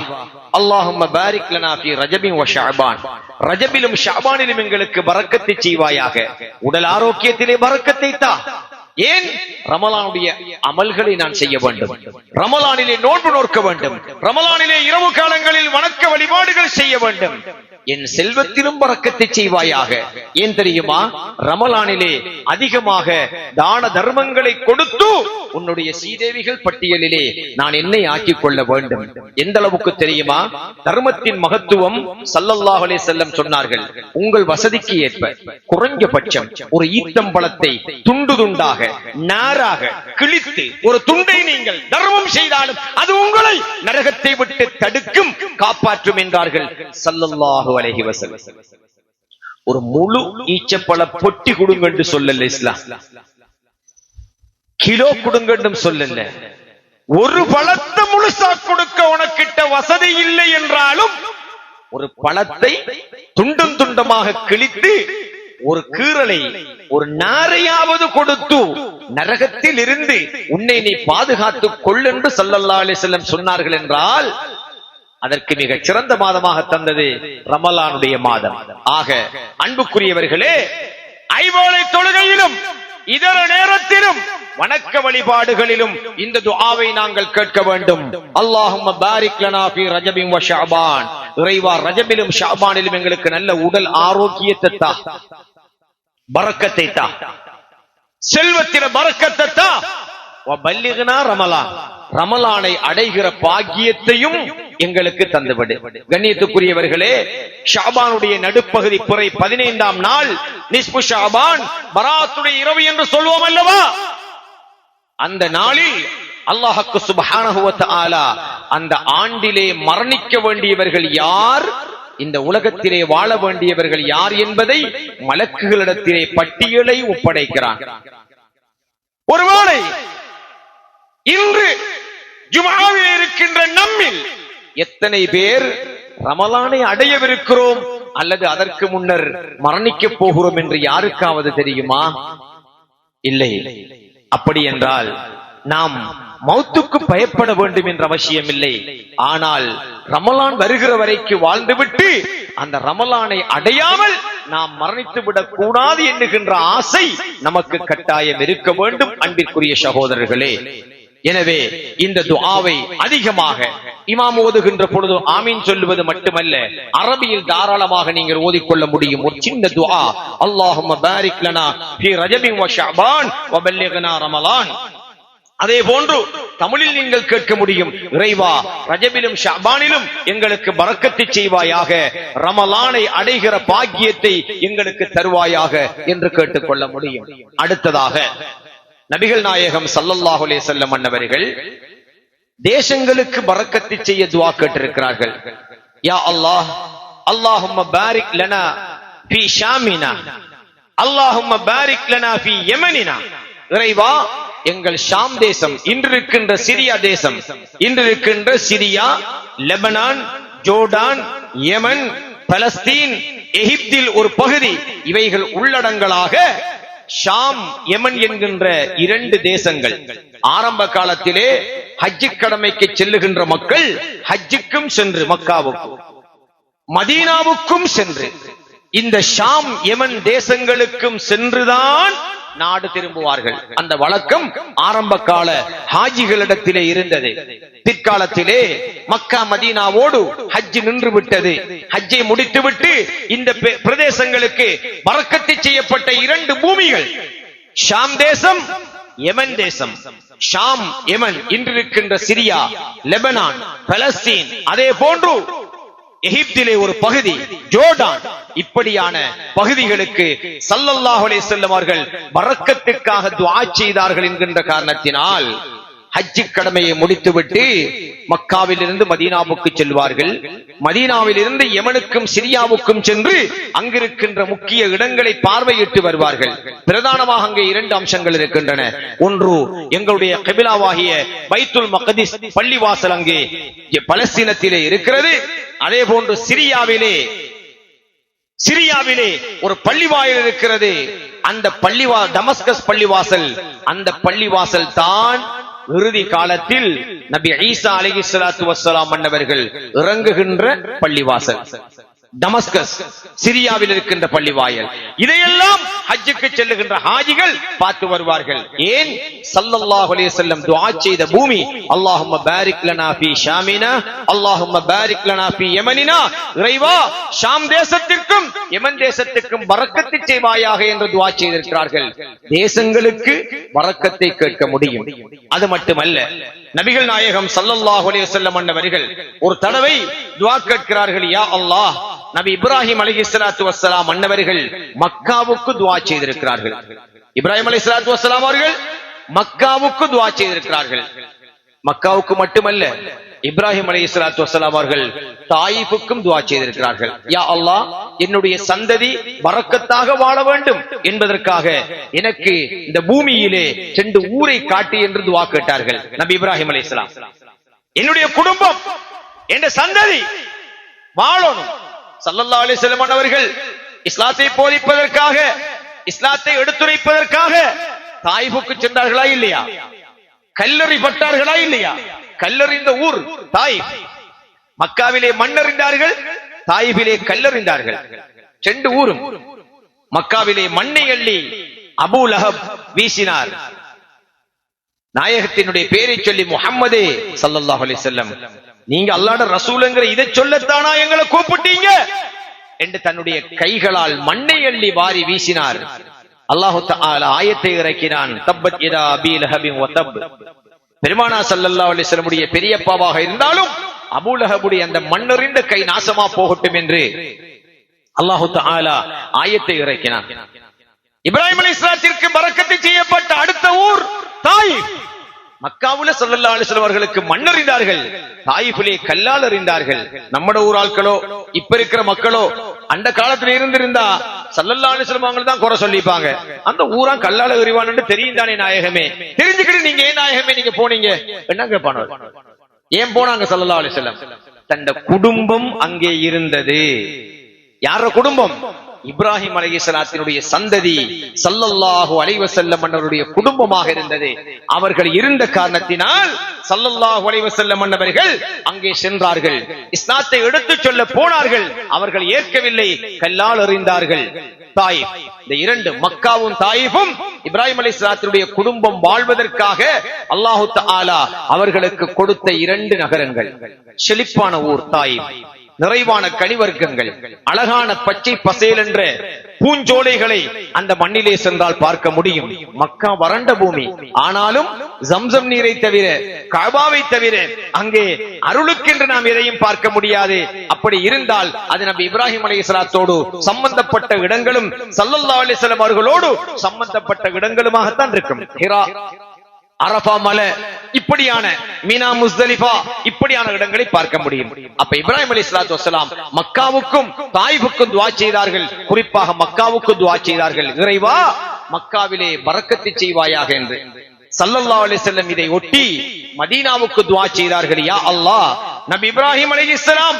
அல்லாஹும்ம பாரிக் லனா ஃபீ ரஜபின் வ ஷஅபான், ரஜபிலும் ஷஅபானிலும் எங்களுக்கு பரக்கத்தை செய்வாயாக. உடல் ஆரோக்கியத்திலே பரக்கத்தை தா. ஏன்? ரமலானுடைய அமல்களை நான் செய்ய வேண்டும், ரமலானிலே நோன்பு நோக்க வேண்டும், ரமலானிலே இரவு காலங்களில் வணக்க வழிபாடுகள் செய்ய வேண்டும். என் செல்வத்திலும் பறக்கத்தை செய்வாயாக. ஏன் தெரியுமா? ரமலானிலே அதிகமாக தான தர்மங்களை கொடுத்து உன்னுடைய சீதேவிகள் பட்டியலிலே நான் என்னை ஆக்கிக் கொள்ள வேண்டும். எந்த அளவுக்கு தெரியுமா? தர்மத்தின் மகத்துவம் ஸல்லல்லாஹு அலைஹி வஸல்லம் சொன்னார்கள், உங்கள் வசதிக்கு ஏற்ப குறைஞ்சபட்சம் ஒரு ஈத்தம்பழத்தை துண்டு துண்டாக நாராக கிழித்து ஒரு துண்டை நீங்கள் தர்மம் செய்தாலும் அது உங்களை நரகத்தை விட்டு தடுக்கும், காப்பாற்றும் என்றார்கள் ஸல்லல்லாஹு அலைஹி வஸல்லம். ஒரு முழு ஈச்சப்பழ பொட்டி கொடுங்க என்று சொல்லல இஸ்லாம், கிலோ கொடுங்க என்றும் சொல்லல. ஒரு பழத்தை முழுசா கொடுக்க உனக்கிட்ட வசதி இல்லை என்றாலும் ஒரு பழத்தை துண்டம் துண்டமாக கிழித்து ஒரு கீறலை ஒரு நாரையாவது கொடுத்து நரகத்தில் இருந்து உன்னை நீ பாதுகாத்துக் கொள் என்று ஸல்லல்லாஹு அலைஹி வஸல்லம் சொன்னார்கள் என்றால் அதற்கு மிக சிறந்த மாதமாக தந்தது ரமலானுடைய மாதம். ஆக அன்புக்குரியவர்களே, ஐவேளை தொழுகையிலும் இதர நேரத்திலும் வணக்க வழிபாடுகளிலும் இந்த துஆவை நாங்கள் கேட்க வேண்டும். அல்லாஹும்ம பாரிக் லனா ஃபீ ரஜபின் வ ஷஅபான். இறைவா, ரஜபிலும் ஷஅபானிலும் எங்களுக்கு நல்ல உடல் ஆரோக்கியத்தை தா, பரக்கத்தை தா, செல்வத்தில பரக்கத்தை தா. வ பல்லிக்னா ரமலான், ரமலானை அடைகிற பாக்கியத்தையும் எங்களுக்கு தந்துவிடு. கண்ணியத்துக்குரியவர்களே, ஷாபானுடைய நடுப்பகுதி பிறை 15ஆம் நாள் நிஸ்பு ஷாபான், பராத்துடைய இரவு என்று சொல்வோம் அல்லவா? அந்த நாளில் அல்லாஹ்வுக்கு சுப்ஹானஹு வ தஆலா அந்த ஆண்டிலே மரணிக்க வேண்டியவர்கள் யார், இந்த உலகத்திலே வாழ வேண்டியவர்கள் யார் என்பதை மலக்குகளிடத்திலே பட்டியலை ஒப்படைக்கிறான். ஒருவேளை இன்று ஜும்ஆவில் இருக்கின்ற நம்மில் எத்தனை பேர் ரமலானை அடையவிருக்கிறோம் அல்லது அதற்கு முன்னர் மரணிக்க போகிறோம் என்று யாருக்காவது தெரியுமா? இல்லை. அப்படி என்றால் நாம் மௌத்துக்கு பயப்பட வேண்டும் என்ற அவசியம் இல்லை. ஆனால் ரமலான் வருகிற வரைக்கு வாழ்ந்துவிட்டு அந்த ரமலானை அடையாமல் நாம் மரணித்து விடக் கூடாது என்கின்ற ஆசை நமக்கு கட்டாயம் இருக்க வேண்டும். அன்பிற்குரிய சகோதரர்களே, எனவே இந்த துஆவை அதிகமாக இமாம் ஓதுகின்ற பொழுது ஆமீன் சொல்லுவது மட்டுமல்ல, அரபியில் தாராளமாக நீங்கள் ஓதிக்கொள்ள முடியும். ஒரு சின்ன துஆ, அல்லாஹும்ம பாரிக் லனா ஃபீ ரஜபின் வ ஷஅபான் வ பல்லிக்னா ரமலான். அதே போன்று தமிழில் நீங்கள் கேட்க முடியும், இறைவா, ரஜபிலும் ஷஅபானிலும் எங்களுக்கு பரக்கத்தை செய்வாயாக, ரமலானை அடைகிற பாக்கியத்தை எங்களுக்கு தருவாயாக என்று கேட்டுக்கொள்ள முடியும். அடுத்ததாக நபிகள் நாயகம் ஸல்லல்லாஹு அலைஹி வஸல்லம் அன்னவர்கள் தேசங்களுக்கு பரக்கத்தை செய்ய துஆ கேட்டிருக்கிறார்கள். யா அல்லாஹ், அல்லாஹும்ம பாரிக் லனா ஃபீ ஷாமினா, அல்லாஹும்ம பாரிக் லனா ஃபீ யமனினா. இறைவா, எங்கள் ஷாம் தேசம், இன்று இருக்கின்ற சிரியா தேசம், இன்று இருக்கின்ற சிரியா, லெபனான், ஜோர்டான், யமன், பலஸ்தீன், எகிப்தில் ஒரு பகுதி, இவைகள் உள்ளடங்களாக ஷாம், யமன் என்கின்ற 2 தேசங்கள். ஆரம்ப காலத்திலே ஹஜ் கடமைக்கு செல்லுகின்ற மக்கள் ஹஜ்ஜுக்கும் சென்று மக்காவுக்கும் மதீனாவுக்கும் சென்று இந்த ஷாம், யமன் தேசங்களுக்கும் சென்றுதான் நாடு திரும்புவார்கள். அந்த வழக்கம் ஆரம்ப கால ஹாஜிகளிடத்திலே இருந்தது. பிற்காலத்திலே மக்கா மதீனாவோடு ஹஜ் நின்று விட்டது. ஹஜ்ஜை முடித்துவிட்டு இந்த பிரதேசங்களுக்கு பரக்கத்தை செய்யப்பட்ட 2 பூமிகள், ஷாம் தேசம், யமன் தேசம். ஷாம், யமன், இன்று இருக்கின்ற சிரியா, லெபனான், பலஸ்தீன், அதே போன்று எகிப்திலே ஒரு பகுதி, ஜோர்டான், இப்படியான பகுதிகளுக்கு ஸல்லல்லாஹு அலைஹி வஸல்லம் அவர்கள் பரக்கத்துக்காக துஆ செய்தார்கள் என்கின்ற காரணத்தினால் ஹஜ் கடமையை முடித்துவிட்டு மக்காவில் இருந்து மதீனாவுக்கு செல்வார்கள். மதீனாவில் இருந்து யமனுக்கும் சிரியாவுக்கும் சென்று அங்கிருக்கின்ற முக்கிய இடங்களை பார்வையிட்டு வருவார்கள். பிரதானமாக அங்கே 2 அம்சங்கள் இருக்கின்றன. ஒன்று, எங்களுடைய கிபிலாவாகிய பைத்துல் மக்திஸ் பள்ளிவாசல் அங்கே பலஸ்தீனத்திலே இருக்கிறது. அதே போன்று சிரியாவிலே ஒரு பள்ளிவாயல் இருக்கிறது. அந்த டமஸ்கஸ் பள்ளிவாசல், அந்த பள்ளிவாசல் தான் இறுதி காலத்தில் நபி ஈசா அலைஹிஸ்ஸலாத்து வஸ்ஸலாம் அன்னவர்கள் இறங்குகின்ற பள்ளிவாசல். டமஸ்கஸ் சிரியாவில் இருக்கின்ற பள்ளி வாயல், இதையெல்லாம் ஹஜ்ஜுக்கு செல்லுகின்ற ஹாஜிகள் பார்த்து வருவார்கள். ஏன்? ஸல்லல்லாஹு அலைஹி வஸல்லம் துஆ செய்த பூமி. அல்லாஹும்ம பாரிக் லனா ஃபீ ஷாமினா, அல்லாஹும்ம பாரிக் லனா ஃபீ யமனினா, இறைவா ஷாம் தேசத்திற்கும் யமன் தேசத்திற்கும் பரக்கத்தை செய்வாயாக என்று துஆ செய்திருக்கிறார்கள். தேசங்களுக்கு பரக்கத்தை கேட்க முடியும். அது மட்டுமல்ல, நபிகள் நாயகம் ஸல்லல்லாஹு அலைஹி வஸல்லம் அன்னவர்கள் ஒரு தடவை துஆ கேட்கிறார்கள். யா அல்லாஹ், நபி இப்ராஹிம் அலைஹிஸ்ஸலாத்து வஸ்ஸலாம் அன்னவர்கள் மக்காவுக்கு துஆ செய்திருக்கிறார்கள். இப்ராஹிம் அலைஹிஸ்ஸலாத்து வஸ்ஸலாம் அவர்கள் மக்காவுக்கு துஆ செய்திருக்கிறார்கள். மக்காவுக்கு மட்டுமல்ல, இப்ராஹிம் அலைஹிஸ்ஸலாத்து வஸ்ஸலாம் அவர்கள் தாயிஃபுக்கும் துஆ செய்திருக்கிறார்கள். யா அல்லாஹ், என்னுடைய சந்ததி பரக்கத்தாக வாழ வேண்டும் என்பதற்காக எனக்கு இந்த பூமியிலே 2 ஊரை காட்டி என்று துஆ கேட்டார்கள் நபி இப்ராஹிம் அலைஹிஸ்ஸலாம். என்னுடைய குடும்பம், என்ற சந்ததி வாழணும். ஸல்லல்லாஹு அலைஹி வஸல்லம் அவர்கள் இஸ்லாத்தை போதிப்பதற்காக, இஸ்லாத்தை எடுத்துரைப்பதற்காக தாயிஃபுக்கு சென்றார்களா இல்லையா? கல்லறிப்பட்டார்களா இல்லையா? கல்லறிந்த ஊர் தாயிஃப். மக்காவிலே மண்ணறிந்தார்கள், தாயிஃபிலே கல்லறிந்தார்கள். 2 ஊரும். மக்காவிலே மண்ணை அள்ளி அபூ லஹப் வீசினார். நாயகத்தினுடைய பேரை சொல்லி முஹம்மதே ஸல்லல்லாஹு அலைஹி வஸல்லம், நீங்க அல்லாஹ்வுடைய ரசூலுங்கிற இதை சொல்லத்தானா எங்களை கூப்பிட்டீங்க என்று தன்னுடைய கைகளால் மண்ணை அள்ளி வாரி வீசினார். அல்லாஹ் தஆலா ஆயத்தை இறக்கினான். தப்பத் யதா அபீ லஹபின் வ தப். பெருமானா ஸல்லல்லாஹு அலைஹி வஸல்லம் உடைய பெரியப்பாவாக இருந்தாலும் அபூ லஹபுடைய அந்த மண்ணறிந்த கை நாசமா போகட்டும் என்று அல்லாஹ் தஆலா ஆயத்தை இறக்கினான். இப்ராஹிம் அலைஹிஸ்ஸலாத்திற்கு பரக்கத்தை செய்யப்பட்ட அடுத்த ஊர் தாயிஃப். மக்காவுல ஸல்லல்லாஹு அலைஹி வஸல்லம் அவர்களுக்கு மண்ணறிந்தார்கள், தாயிஃபிலே கல்லால் அறிந்தார்கள். நம்மட ஊர் ஆட்களோ இப்ப இருக்கிற மக்களோ அந்த காலத்துல இருந்திருந்தா ஸல்லல்லாஹு அலைஹி வஸல்லம் அவங்க தான் குறை சொல்லிப்பாங்க. அந்த ஊரா கல்லால எறிவான்னு தெரியும் தானே நாயகமே, தெரிஞ்சுக்கிட்டு நீங்க ஏன் நாயகமே நீங்க போனீங்க என்ன கேட்பானோ? ஏன் போனாங்க ஸல்லல்லாஹு அலைஹி வஸல்லம்? தந்த குடும்பம் அங்கே இருந்தது. யார குடும்பம்? இப்ராஹிம் அலைஹிஸ்ஸலாத்தினுடைய சந்ததி ஸல்லல்லாஹு அலைஹி வஸல்லம் அவருடைய குடும்பமாக இருந்தது. அவர்கள் இருந்த காரணத்தினால் ஸல்லல்லாஹு அலைஹி வஸல்லம் அவர்கள் அங்கே சென்றார்கள். இஸ்லாத்தை எடுத்துச் சொல்ல போனார்கள். அவர்கள் ஏற்கவில்லை, கல்லால் எறிந்தார்கள். தாயிஃப், இந்த 2 மக்காவும் தாயிஃபும் இப்ராஹிம் அலைஹிஸ்ஸலாத்தினுடைய குடும்பம் வாழ்வதற்காக அல்லாஹ் தஆலா அவர்களுக்கு கொடுத்த 2 நகரங்கள். செழிப்பான ஊர் தாயிஃப், நிறைவான கனிவர்க்கங்கள், அழகான பச்சை பசேல் என்ற பூஞ்சோலைகளை அந்த மண்ணிலே சென்றால் பார்க்க முடியும். மக்கா வறண்ட பூமி, ஆனாலும் ஜம்சம் நீரை தவிர, கஅபாவை தவிர அங்கே அருளுக்கென்று நாம் எதையும் பார்க்க முடியாது. அப்படி இருந்தால் அது நபி இப்ராஹிம் அலைஹிஸ்ஸலாத்தோடு சம்பந்தப்பட்ட இடங்களும் ஸல்லல்லாஹு அலைஹி வஸல்லம் அவர்களோடு சம்பந்தப்பட்ட இடங்களுமாகத்தான் இருக்கும். ஹிரா, அரஃபா மலை, இப்படியான மீனா, முஸ்தலிஃபா, இப்படியான இடங்களை பார்க்க முடியும். அப்ப இப்ராஹிம் அலைஹிஸ்ஸலாத்து வஸ்ஸலாம் மக்காவுக்கும் தாயிஃபுக்கும் துஆ செய்தார்கள். குறிப்பாக மக்காவுக்கு துஆ செய்தார்கள், இறைவா மக்காவிலே பரக்கத்தை செய்வாயாக என்று. ஸல்லல்லாஹு அலைஹி வஸல்லம் இதை ஒட்டி மதீனாவுக்கு துஆ செய்தார்கள். யா அல்லாஹ், நபி இப்ராஹிம் அலைஹிஸ்ஸலாம்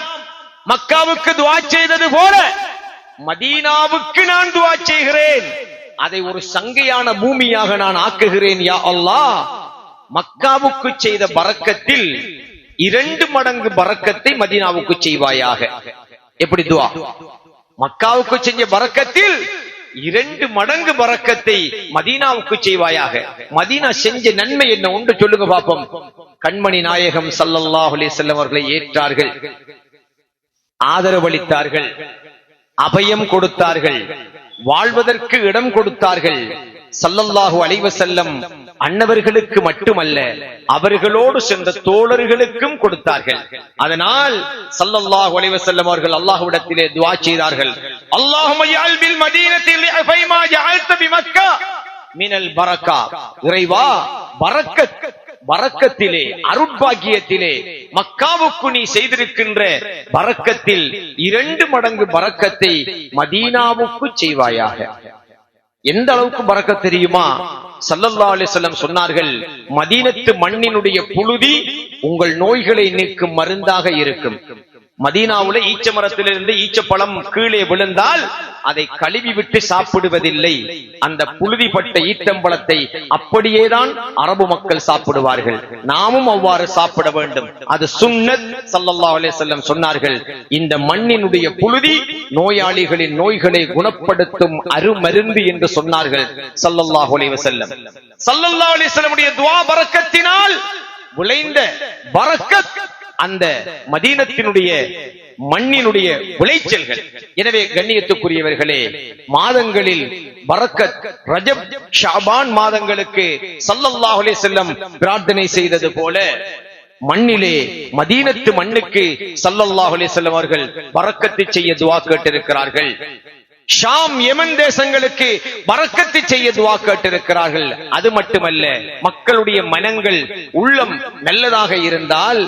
மக்காவுக்கு துஆ செய்தது போல மதீனாவுக்கு நான் துஆ செய்கிறேன். அதை ஒரு சங்கையான பூமியாக நான் ஆக்குகிறேன். யா அல்லாஹ், மக்காவுக்கு செய்த பரக்கத்தில் 2 மடங்கு பரக்கத்தை மதீனாவுக்கு செய்வாயாக. எப்படி துஆ? மக்காவுக்கு செஞ்ச பரக்கத்தில் 2 மடங்கு பரக்கத்தை மதீனாவுக்கு செய்வாயாக. மதீனா செஞ்ச நன்மை என்ன ஒன்று சொல்லுங்க பாப்போம். கண்மணி நாயகம் ஸல்லல்லாஹு அலைஹி வஸல்லம் அவர்களை ஏற்றார்கள், ஆதரவளித்தார்கள், அபயம் கொடுத்தார்கள், வாழ்வதற்கு இடம் கொடுத்தார்கள். ஸல்லல்லாஹு அலைஹி வஸல்லம் அன்னவர்களுக்கு மட்டுமல்ல, அவர்களோடு சென்ற தோழர்களுக்கும் கொடுத்தார்கள். அதனால் ஸல்லல்லாஹு அலைஹி வஸல்லம் அவர்கள் அல்லாஹ்விடத்திலே துஆ செய்தார்கள். அல்லாஹும்ம ஜஅல் பில் மதீனத்தி லிஃபைமா ஜஅல்த பிமக்கா மினல் பரக்கா. இறைவா, பரக்கத், பரக்கத்திலே, அருட்பாக்கியத்திலே மக்காவுக்கு நீ செய்திருக்கின்ற பரக்கத்தில் 2 மடங்கு பரக்கத்தை மதீனாவுக்கு செய்வாயாக. எந்த அளவுக்கு பரக்கத் தெரியுமா? ஸல்லல்லாஹு அலைஹி வஸல்லம் சொன்னார்கள், மதீனத்து மண்ணினுடைய புழுதி உங்கள் நோய்களை நீக்கும் மருந்தாக இருக்கும். மதீனாவுல ஈச்ச மரத்திலிருந்து ஈச்ச பழம் கீழே விழுந்தால் அதை கழுவி விட்டு சாப்பிடுவதில்லை. அந்த புழுதிப்பட்ட ஈத்தம்பழத்தை அப்படியேதான் அரபு மக்கள் சாப்பிடுவார்கள். நாமும் அவ்வாறு சாப்பிட வேண்டும். அது சுன்னத். ஸல்லல்லாஹு அலைஹி வஸல்லம் சொன்னார்கள், இந்த மண்ணினுடைய புழுதி நோயாளிகளின் நோய்களை குணப்படுத்தும் அருமருந்து என்று சொன்னார்கள் ஸல்லல்லாஹு அலைஹி வஸல்லம். ஸல்லல்லாஹு அலைஹி வஸல்லமுடைய துஆ பரக்கத்தினால் விளைந்த பரக்கத் அந்த மதீனத்தினுடைய மண்ணினுடைய விளைச்சல்கள். எனவே கண்ணியத்துக்குரியவர்களே, மாதங்களில் பரக்கத் ரஜப் ஷாபான் மாதங்களுக்கு ஸல்லல்லாஹு அலைஹி வஸல்லம் பிரார்த்தனை செய்தது போல மண்ணிலே மதீனத்து மண்ணுக்கு ஸல்லல்லாஹு அலைஹி வஸல்லம் அவர்கள் பரக்கத்து செய்ய துஆ கேட்டிருக்கிறார்கள். ஷாம் யமன் தேசங்களுக்கு பரக்கத்து செய்ய துஆ கேட்டிருக்கிறார்கள். அது மட்டுமல்ல, மக்களுடைய மனங்கள் உள்ளம் நல்லதாக இருந்தால்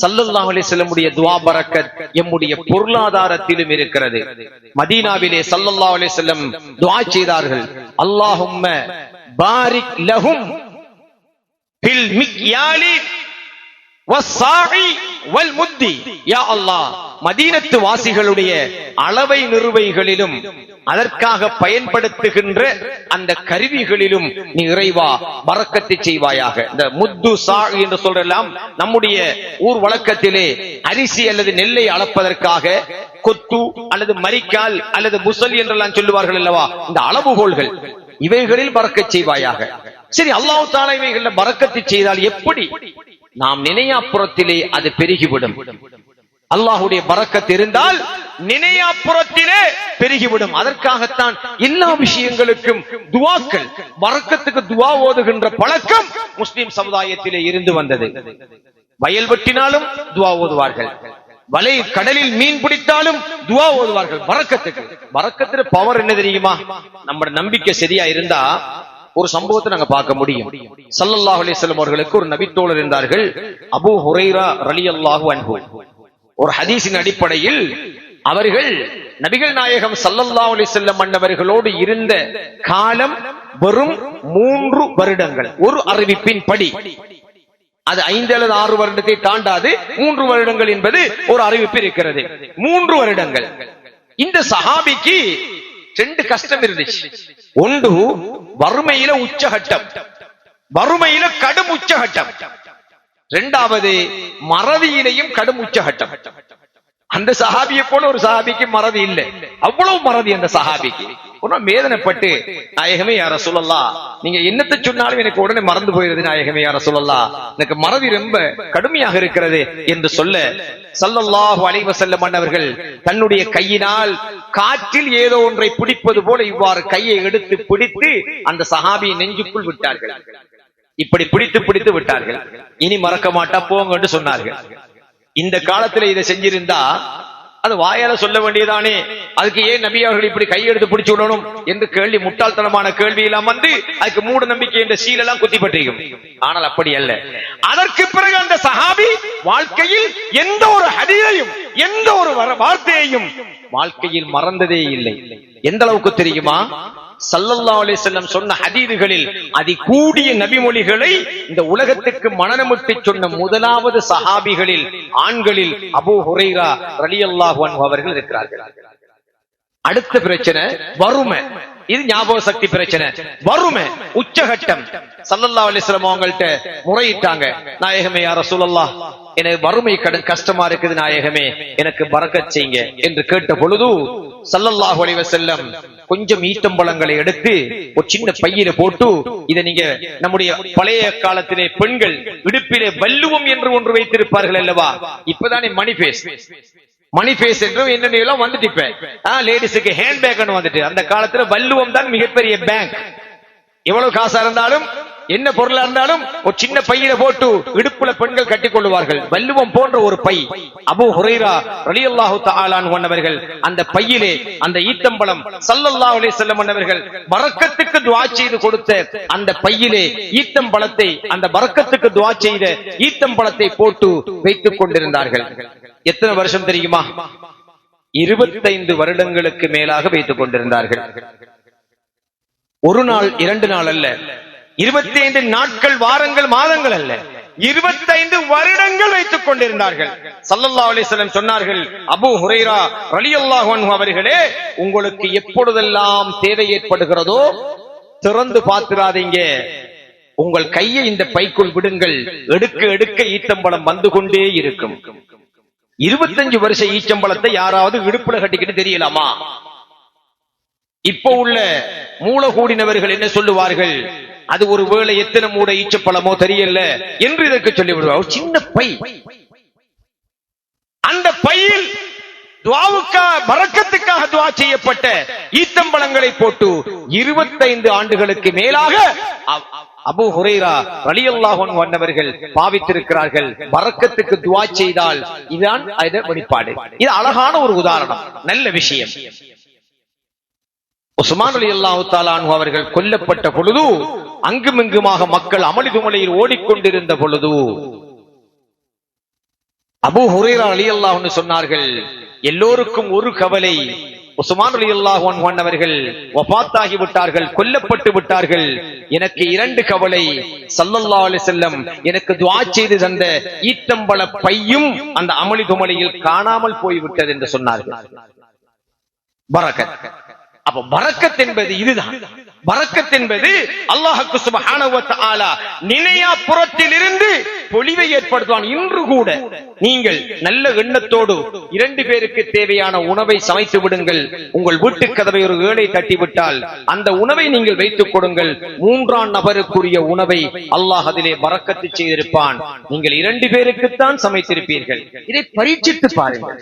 ஸல்லல்லாஹு அலைஹி வஸல்லம் உடைய துஆ பரக்கத் எம்முடைய பொருளாதாரத்திலும் இருக்கிறது. மதீனாவிலே ஸல்லல்லாஹு அலைஹி வஸல்லம் துஆ செய்தார்கள், அல்லாஹும்ம பாரிக் லஹும் ஃபில் மிக்யாலி வஸ்ஸாஇ வல் முத்தி. யா அல்லாஹ், மதீனத்து வாசிகளுடைய அளவை நிறுவைகளிலும் அதற்காக பயன்படுத்துகின்ற அந்த கருவிகளிலும் நீ இறைவா பரக்கத்து செய்வாயாக. இந்த முத்து சா என்று சொல்றலாம், நம்முடைய ஊர் வழக்கத்திலே அரிசி அல்லது நெல்லை அளப்பதற்காக கொத்து அல்லது மரிக்கால் அல்லது புசல் என்றெல்லாம் சொல்லுவார்கள் அல்லவா, இந்த அளவுகோல்கள், இவைகளில் பரக்கத் செய்வாயாக. சரி, அல்லாஹ் தஆலா இவைகள்ல பரக்கத்து செய்தால் எப்படி? நாம் நினையாப்புறத்திலே அது பெருகிவிடும். அல்லாஹுடைய பரக்கத் இருந்தால் நினையாப்புறத்திலே பெருகிவிடும். அதற்காகத்தான் எல்லா விஷயங்களுக்கும் துஆக்கள், பரக்கத்துக்கு துஆ ஓதுகின்ற பழக்கம் முஸ்லிம் சமுதாயத்திலே இருந்து வந்தது. வயல் வெட்டினாலும் துஆ ஓதுவார்கள், வலை கடலில் மீன் பிடித்தாலும் துஆ ஓதுவார்கள். பரக்கத்துக்கு பரக்கத்துல பவர் என்ன தெரியுமா? நம்ம நம்பிக்கை சரியா இருந்தா ஒரு சம்பவத்தை நாங்க பார்க்க முடியும். ஸல்லல்லாஹு அலைஹி வஸல்லம் அவர்களுக்கு ஒரு நபித்தோழர் இருந்தார்கள், அபூ ஹுரைரா ரலியல்லாஹு அன்ஹு. ஒரு ஹதீஸின் அடிப்படையில் அவர்கள் நபிகள் நாயகம் ஸல்லல்லாஹு அலைஹி வஸல்லம் அன்னவர்களோடு இருந்த காலம் வெறும் 3 வருடங்கள். ஒரு அறிவிப்பின் படி அது 5 அல்லது 6 வருடத்தை தாண்டாது. 3 வருடங்கள் என்பது ஒரு அறிவிப்பு இருக்கிறது. 3 வருடங்கள். இந்த சஹாபிக்கு 2 கஷ்டம் இருந்துச்சு. ஒன்று, வறுமையில உச்சகட்டம், வறுமையில கடும் உச்சகட்டம். இரண்டாவது, மறதியிலையும் கடும் உச்சகட்டம். அந்த சஹாபியை போல ஒரு சஹாபிக்கு மறதி இல்லை, அவ்வளவு மறதி அந்த சஹாபிக்கு. வேதனைப்பட்டு, நாயகமே யா ரசூலல்லாஹ், நீங்க என்னத்தை சொன்னாலும் எனக்கு உடனே மறந்து போயிருது நாயகமே யா ரசூலல்லாஹ், எனக்கு மறதி ரொம்ப கடுமையாக இருக்கிறது என்று சொல்ல ஸல்லல்லாஹு அலைஹி வஸல்லம் அவர்கள் தன்னுடைய கையினால் காற்றில் ஏதோ ஒன்றை பிடிப்பது போல இவ்வாறு கையை எடுத்து பிடித்து அந்த சஹாபியை நெஞ்சுக்குள் விட்டார்கள். இப்படி பிடித்து பிடித்து விட்டார்கள். இனி மறக்க மாட்டா போங்கன்னு சொன்னார்கள். இந்த காலத்துல இதை செஞ்சிருந்தா அது வாயால சொல்ல வேண்டியதானே, அதுக்கு ஏன் நபி அவர்கள் இப்படி கையெடுத்து பிடிச்சு விடணும் என்று கேள்வி, முட்டாள்தனமான கேள்வி எல்லாம் வந்து அதுக்கு மூட நம்பிக்கை என்ற சீலெல்லாம் குத்திப்பட்டிருக்கும். ஆனால் அப்படி அல்ல. அதற்கு பிறகு அந்த சஹாபி வாழ்க்கையில் எந்த ஒரு ஹதீஸையும் எந்த ஒரு வார்த்தையையும் வாழ்க்கையில் மறந்ததே இல்லை. எந்த அளவுக்கு தெரியுமா? ஸல்லல்லாஹு அலைஹி வஸல்லம் சொன்ன ஹதீதுகளில் அதிகூடிய நபிமொழிகளை இந்த உலகத்துக்கு மனனமிட்டு சொன்ன முதலாவது சஹாபிகளில் ஆண்களில் அபூ ஹுரைரா ரலியல்லாஹு அன்ஹு அவர்கள் இருக்கிறார்கள். அடுத்த பிரச்சனை வறுமை. இது ஞாபக சக்தி பிரச்சனை. வறுமை உச்சகட்டம். ஸல்லல்லாஹு அலைஹி வஸல்லம் அவங்கள்ட்ட முறையிட்டாங்க, நாயகமே யா ரசூலல்லாஹ், எனக்கு வறுமை கஷ்டமா இருக்குது நாயகமே, எனக்கு பரக்கத் செய்யுங்க என்று கேட்ட பொழுது ஸல்லல்லாஹு அலைஹி வஸல்லம் கொஞ்சம் ஈட்டம்பழங்களை எடுத்து ஒரு சின்ன பையில போட்டு, இதை நீங்க நம்முடைய பழைய காலத்திலே பெண்கள் இடுப்பிலே வல்லுவம் என்று ஒன்று வைத்திருப்பார்கள் அல்லவா, இப்பதானே மணிஃபேஸ் என்று என்னென்ன வந்துட்டு, இப்ப லேடிஸுக்கு ஹேண்ட் பேக் வந்துட்டு, அந்த காலத்துல வல்லுவம் தான் மிகப்பெரிய பேங்க். எவ்வளவு காசா இருந்தாலும் என்ன பொருளா இருந்தாலும் ஒரு சின்ன பையில போட்டு இடுப்புல பெண்கள் கட்டிக் கொள்வார்கள். வல்லுவம் போன்ற ஒரு பை. அபூ ஹுரைரா ரலியல்லாஹு தஆலா அன்ஹு அவர்கள் அந்த பையிலே அந்த ஈத்தம்பழம் ஸல்லல்லாஹு அலைஹி வஸல்லம் அவர்கள் பரக்கத்துக்கு துஆ செய்து கொடுத்த அந்த பையிலே ஈத்தம்பழத்தை, அந்த பரக்கத்துக்கு துஆ செய்த ஈத்தம்பழத்தை போட்டு வைத்துக் கொண்டிருந்தார்கள். எத்தனை வருஷம் தெரியுமா? 25 வருடங்களுக்கு மேலாக வைத்துக் கொண்டிருந்தார்கள். ஒரு நாள் 2 நாள் அல்ல, 25 நாட்கள், வாரங்கள், மாதங்கள் அல்ல, 25 வருடங்கள் வைத்துக் கொண்டிருந்தார்கள். ஸல்லல்லாஹு அலைஹி வஸல்லம் சொன்னார்கள், அபூ ஹுரைரா ரலியல்லாஹு அன்ஹு அவர்களே, உங்களுக்கு எப்பொழுதெல்லாம் தேவை ஏற்படுகிறதோ திறந்து பார்த்திராதீங்க, உங்கள் கையை இந்த பைக்குள் விடுங்கள், எடுக்க எடுக்க ஈச்சம்பழம் வந்து கொண்டே இருக்கும். 25 வருஷ ஈச்சம்பழத்தை யாராவது இடுப்புல கட்டிக்கிட்டு தெரியலாமா? இப்ப உள்ள மூலகூடினவர்கள் என்ன சொல்லுவார்கள், அது ஒரு வேளை எத்தனை மூட ஈச்சப்பழமோ தெரியல என்று இதற்கு சொல்லிவிடுவார். சின்ன பை, அந்த பையில் துஆவுக்காக பரக்கத்துக்காக துஆ செய்யப்பட்ட ஈத்தம்பழங்களை போட்டு 25 ஆண்டுகளுக்கு மேலாக அபூ ஹுரைரா ரலியல்லாஹு அன்ஹு அன்னவர்கள் பாவித்திருக்கிறார்கள். பரக்கத்துக்கு துஆ செய்தால் இதுதான் அதன் வெளிப்பாடு. இது அழகான ஒரு உதாரணம், நல்ல விஷயம். உஸ்மான் ரலியல்லாஹு தஆலா அன்ஹு அவர்கள் கொல்லப்பட்ட பொழுது அங்குமிங்குமாக மக்கள் அமளிதுமலையில் ஓடிக்கொண்டிருந்த பொழுது அபூ ஹுரைரா ரலியல்லாஹு அன்ஹு சொன்னார்கள், எல்லோருக்கும் ஒரு கவலை, உஸ்மான் ரலியல்லாஹு அன்ஹு அவர்கள் வஃபாத்தாகி விட்டார்கள், கொல்லப்பட்டு விட்டார்கள். எனக்கு 2 கவலை. ஸல்லல்லாஹு அலைஹி வஸல்லம் எனக்கு துஆ செய்து தந்த ஈத்தம்பழ பையும் அந்த அமளிதுமலையில் காணாமல் போய்விட்டது என்று சொன்னார்கள். பரக்கத். அப்ப பரக்கத் என்பது இதுதான். பரக்கத் என்பது அல்லாஹ்வுக்கு சுப்ஹானஹு வ தஆலா நினையா புறத்திலிருந்து பொழிவை ஏற்படுத்துவான். இன்று கூட நீங்கள் நல்ல எண்ணத்தோடு 2 பேருக்கு தேவையான உணவை சமைத்து விடுங்கள். உங்கள் வீட்டு கதவை ஒரு ஏழை தட்டிவிட்டால் அந்த உணவை நீங்கள் வைத்துக் கொடுங்கள். 3ஆம் நபருக்குரிய உணவை அல்லாஹ் அதிலே பரக்கத்து செய்திருப்பான். நீங்கள் 2 பேருக்குத்தான் சமைத்திருப்பீர்கள். இதை பரீட்சித்து பாருங்கள்.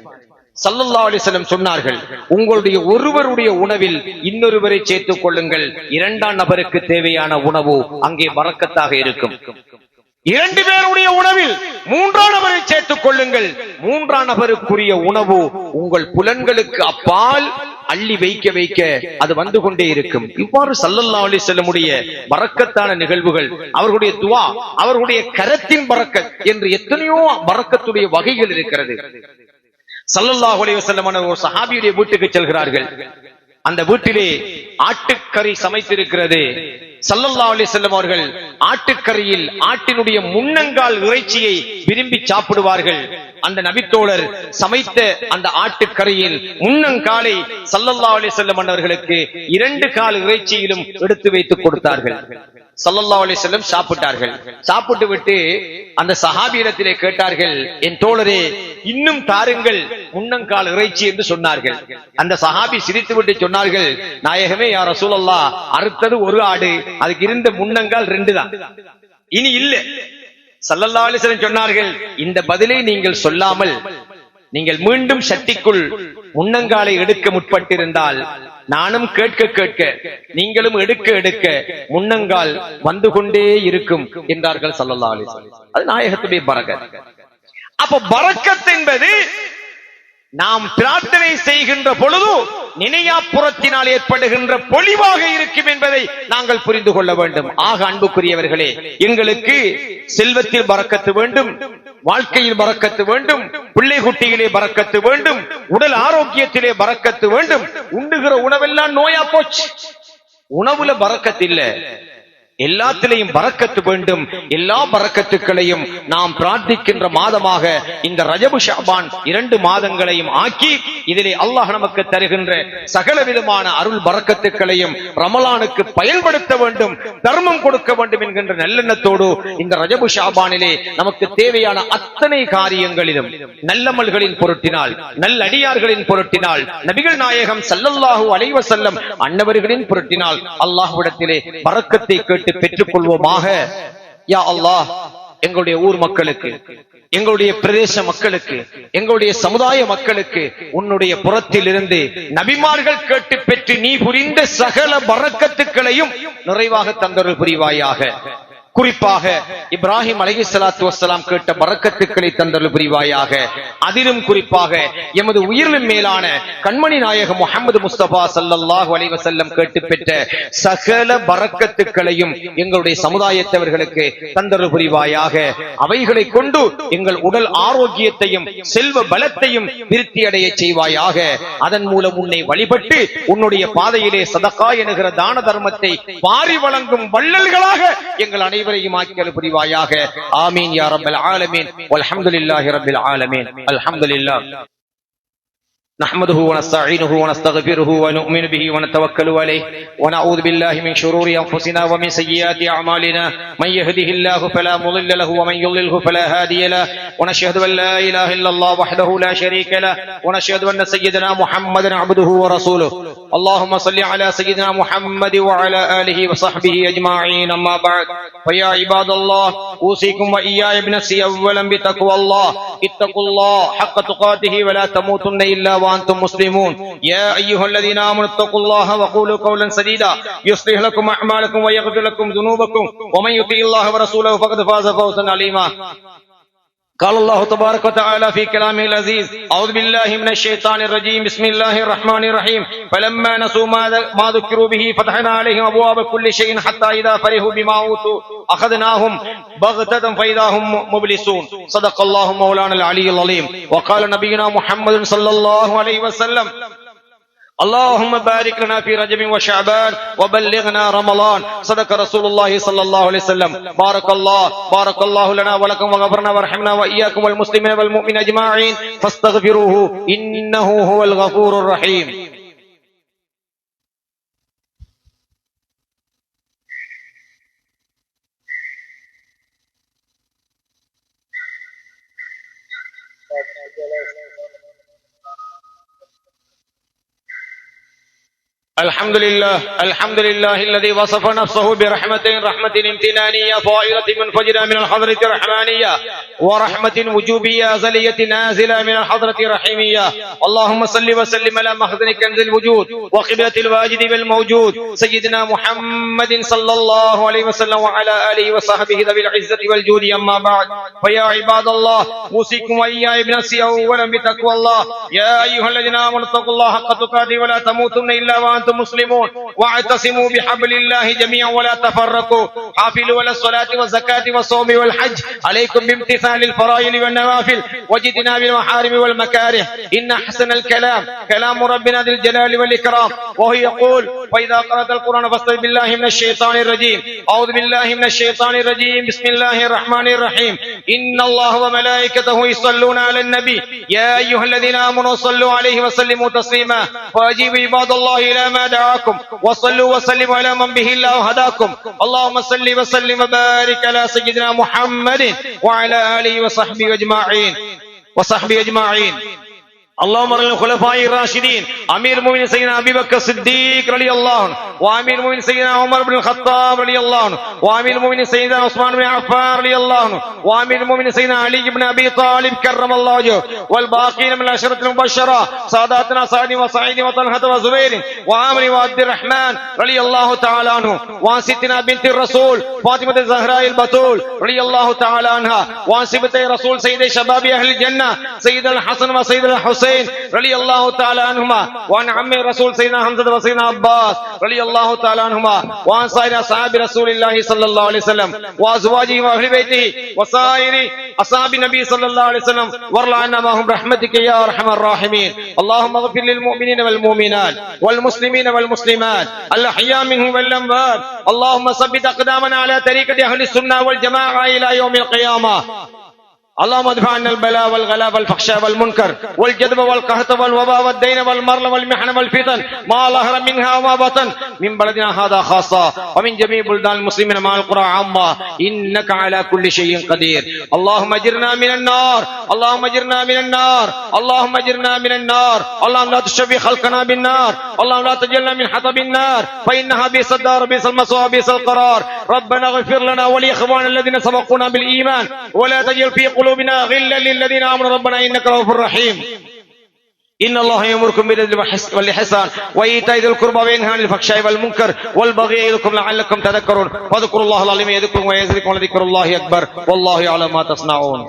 ஸல்லல்லாஹு அலைஹி வஸல்லம் சொன்னார்கள், உங்களுடைய ஒருவருடைய உணவில் இன்னொருவரை சேர்த்துக் கொள்ளுங்கள். 2ஆம் நபருக்கு தேவையான உணவு அங்கே பரக்கத்தாக இருக்கும். 2 பேருடைய உணவில் 3ஆம் நபரை சேர்த்துக் கொள்ளுங்கள். 3ஆம் நபருக்குரிய உணவு உங்கள் புலன்களுக்கு அப்பால் அள்ளி வைக்க வைக்க அது வந்து கொண்டே இருக்கும். இவ்வாறு ஸல்லல்லாஹு அலைஹி வஸல்லமுடைய பரக்கத்தான நிகழ்வுகள், அவர்களுடைய துஆ, அவர்களுடைய கரத்தின் பரக்கத் என்று எத்தனையோ பரக்கத்துடைய வகைகள் இருக்கிறது. ஸல்லல்லாஹு அலைஹி வஸல்லம் ஒரு சஹாபியுடைய வீட்டுக்கு செல்கிறார்கள். அந்த வீட்டிலே ஆட்டுக்கறி சமைத்திருக்கிறது. ஸல்லல்லாஹு அலைஹி வஸல்லம் அவர்கள் ஆட்டுக்கறியில் ஆட்டினுடைய முன்னங்கால் இறைச்சியை விரும்பி சாப்பிடுவார்கள். அந்த நபித்தோழர் சமைத்த அந்த ஆட்டுக்கறியில் முன்னங்காலை ஸல்லல்லாஹு அலைஹி வஸல்லம் அவர்களுக்கு 2 கால் இறைச்சியிலும் எடுத்து வைத்து கொடுத்தார்கள். ஸல்லல்லாஹு அலைஹி வஸல்லம் சாப்பிட்டார்கள். சாப்பிட்டு விட்டு அந்த சஹாபியிடத்திலே கேட்டார்கள், என் தோழரே இன்னும் தாருங்கள் முன்னங்கால் இறைச்சி என்று சொன்னார்கள். அந்த சஹாபி சிரித்து விட்டு சொன்னார்கள், நாயகமே யா ரசூலல்லாஹ், அறுத்தது ஒரு ஆடு, அதுக்கு இருந்த முன்னங்கால் 2 தான், இனி இல்ல. ஸல்லல்லாஹு அலைஹி வஸல்லம் சொன்னார்கள், இந்த பதிலை நீங்கள் சொல்லாமல் நீங்கள் மீண்டும் சட்டிக்குள் முன்னங்காலை எடுக்க முற்பட்டிருந்தால் நானும் கேட்க கேட்க நீங்களும் எடுக்க எடுக்க முன்னங்கால் வந்து கொண்டே இருக்கும் என்றார்கள் ஸல்லல்லாஹு அலைஹி வஸல்லம். அது நாயகத்துடைய பரக்கத். அப்ப பரக்கத் என்பது நாம் பிரார்த்தனை செய்கின்ற பொழுது நினையாப்புறத்தினால் ஏற்படுகின்ற பொலிவாக இருக்கும் என்பதை நாங்கள் புரிந்து கொள்ள வேண்டும். ஆக அன்புக்குரியவர்களே, எங்களுக்கு செல்வத்தில் பரக்கத்து வேண்டும், வாழ்க்கையில் பரக்கத்து வேண்டும், பிள்ளை குட்டியிலே பரக்கத்து வேண்டும், உடல் ஆரோக்கியத்திலே பரக்கத்து வேண்டும். உண்ணுகிற உணவெல்லாம் நோயா போச்சு, உணவுல பரக்கத்து இல்ல, எல்லாத்திலையும் பரக்கத்து வேண்டும். எல்லா பரக்கத்துக்களையும் நாம் பிரார்த்திக்கின்ற மாதமாக இந்த ரஜபு ஷஅபான் 2 மாதங்களையும் ஆக்கி இதிலே அல்லாஹ் நமக்கு தருகின்ற சகல விதமான அருள் பரக்கத்துக்களையும் ரமலானுக்கு பயன்படுத்த வேண்டும், தர்மம் கொடுக்க வேண்டும் என்கின்ற நல்லெண்ணத்தோடு இந்த ரஜபு ஷஅபானிலே நமக்கு தேவையான அத்தனை காரியங்களிலும் நல்லமல்களின் பொருட்டினால், நல்லடியார்களின் பொருட்டினால், நபிகள் நாயகம் ஸல்லல்லாஹு அலைஹி வஸல்லம் அன்னவர்களின் பொருட்டினால் அல்லாஹ்விடத்திலே பரக்கத்தை கேட்டு பெற்றுக் கொள்வோமாக. யா அல்லாஹ், எங்களுடைய ஊர் மக்களுக்கு, எங்களுடைய பிரதேச மக்களுக்கு, எங்களுடைய சமுதாய மக்களுக்கு உன்னுடைய புறத்தில் இருந்து நபிமார்கள் கேட்டு பெற்று நீ புரிந்த சகல பரக்கத்துக்களையும் நிறைவாக தந்தருள் புரிவாயாக. குறிப்பாக இப்ராஹிம் அலைஹிஸ்ஸலாத்து வஸ்ஸலாம் கேட்ட பரக்கத்துக்களை தந்தருள் புரிவாயாக. அதிலும் குறிப்பாக எமது உயிரிலும் மேலான கண்மணி நாயகம் முஹம்மது முஸ்தபா ஸல்லல்லாஹு அலைஹி வஸல்லம் கேட்டு பெற்ற சகல பரக்கத்துக்களையும் எங்களுடைய சமுதாயத்தவர்களுக்கு தந்தருள் புரிவாயாக. அவைகளை கொண்டு எங்கள் உடல் ஆரோக்கியத்தையும் செல்வ பலத்தையும் விருத்தி அடைய செய்வாயாக. அதன் மூலம் உன்னை வழிபட்டு உன்னுடைய பாதையிலே சதகா என்கிற தான தர்மத்தை வாரி வழங்கும் வள்ளல்களாக எங்கள் அனைவரும் அனைவரையும் ஆக்கியல் புரிவாயாக. ஆமீன் யா ரப்பல் ஆலமீன். வல்ஹம்துலில்லாஹி ரப்பில் ஆலமீன். அல்ஹம்துலில்லாஹ் نحمده ونستعينه ونستغفره ونؤمن به ونتوكل عليه ونعوذ بالله من شرور أنفسنا ومن سيئات أعمالنا من يهده الله فلا مضل له ومن يضلله فلا هادي له ونشهد أن لا إله إلا الله وحده لا شريك له ونشهد أن سيدنا محمدا عبده ورسوله. اللهم صل على سيدنا محمد وعلى آله وصحبه أجمعين. أما بعد فيا عباد الله أوصيكم وإياي بنفسي أولا بتقوى الله. اتقوا الله حق تقاته ولا تموتن إلا وأنتم مسلمون. يا أيها الذين آمنوا اتقوا الله وقولوا قولا سديدا يصلح لكم أعمالكم ويغفر لكم ذنوبكم ومن يطع الله ورسوله فقد فاز فوزا عظيما. قال الله تبارك وتعالى في كلامه العزيز أعوذ بالله من الشيطان الرجيم بسم الله الرحمن الرحيم فلما نسوا ما ذكروا به فتحنا عليهم أبواب كل شيء حتى إذا فرحوا بما أوتوا أخذناهم بغتة فإذا هم مبلسون. صدق الله مولانا العلي العظيم. وقال نبينا محمد صلى الله عليه وسلم اللهم بارك لنا في رجب وشعبان وبلغنا رمضان. صدق رسول الله صلى الله عليه وسلم. بارك الله لنا ولكم وغفرنا وارحمنا وإياكم والمسلمين والمؤمنين أجمعين فاستغفروه إنه هو الغفور الرحيم. الحمد لله الذي وصف نفسه برحمة امتنانية طائرة منفجرة من الحضرة الرحمانية ورحمة وجوبية أزلية نازلة من الحضرة الرحيمية. اللهم صل وسلم على مخزن كنز الوجود وقبلة الواجد والموجود سيدنا محمد صلى الله عليه وسلم وعلى آله وصحبه ذوي العزة والجود. أما بعد فيا عباد الله أوصيكم وإياي بنفسي أولا بتقوى الله. يا أيها الذين آمنوا اتقوا الله حق تقاته ولا تموتن إلا وأنتم مسلمون واعتصموا بحبل الله جميعا ولا تفرقوا. حافظوا على الصلاة والزكاة والصوم والحج. عليكم بامتثال الفرائض والنوافل واجتناب المحارم والمكاره. إن أحسن الكلام كلام ربنا ذي الجلال والإكرام وهو يقول فإذا قرأت القرآن فاستعذ بالله من الشيطان الرجيم. أعوذ بالله من الشيطان الرجيم بسم الله الرحمن الرحيم. إن الله وملائكته يصلون على النبي يا أيها الذين آمنوا صلوا عليه وسلموا تسليما. فأجيبوا عباد الله إلى ما دعاكم وصلوا وسلموا على من به الله هداكم. اللهم صل وسلم وبارك على سيدنا محمد وعلى آله وصحبه أجمعين. اللهم ارحم الخلفاء الراشدين امير المؤمنين سيدنا ابي بكر الصديق رضي الله عنه وامير المؤمنين سيدنا عمر بن الخطاب رضي الله عنه وامير المؤمنين سيدنا عثمان بن عفان رضي الله عنه وامير المؤمنين سيدنا علي بن ابي طالب كرم الله وجهه والباقين من العشرة المبشرة ساداتنا سعد وسعيد وطلحة وزبير وعامر وعبد الرحمن رضي الله تعالى عنه وعن ستنا بنت الرسول فاطمة الزهراء البتول رضي الله تعالى عنها وعن سبتي رسول سيد شباب اهل الجنة سيد الحسن وسيد الحسين رضي الله تعالى عنهما وعن عم رسول سيدنا حمزة وسيدنا عباس رضي الله تعالى عنهما وعن سائر أصحاب رسول الله صلى الله عليه وسلم وأزواجه وأهل بيته وسائر أصحاب النبي صلى الله عليه وسلم وارض عنا معهم برحمتك يا أرحم الراحمين. اللهم اغفر للمؤمنين والمؤمنات والمسلمين والمسلمات الأحياء منهم والأموات. اللهم ثبت أقدامنا على طريقة أهل السنة والجماعة إلى يوم القيامة. اللهم ادفع عنا البلاء والغلاء والفحشاء والمنكر والجذب والقهط والوباء والدين والمرض والمحن والفتن ما ظهر منها وما بطن من بلدنا هذا خاصة ومن جميع بلدان المسلمين مع القرى عامة إنك على كل شيء قدير. اللهم اجرنا من النار اللهم اجرنا من النار اللهم اجرنا من النار. اللهم لا تشفي خلقنا بالنار. اللهم لا تجعلنا من حطب النار فإنها بئس الدار بئس المثوى بئس القرار. ربنا اغفر لنا ولإخواننا الذين سبقونا بالإيمان ولا تجعل في قلوبنا غلا للذين آمنوا ربنا إنك رؤوف رحيم. إن الله يأمركم بالعدل والإحسان وإيتاء ذي القربى وينهى عن الفحشاء والمنكر والبغي يعظكم لعلكم تذكرون. فاذكروا الله العظيم يذكركم ويزدكم ولذكر الله أكبر والله يعلم ما تصنعون.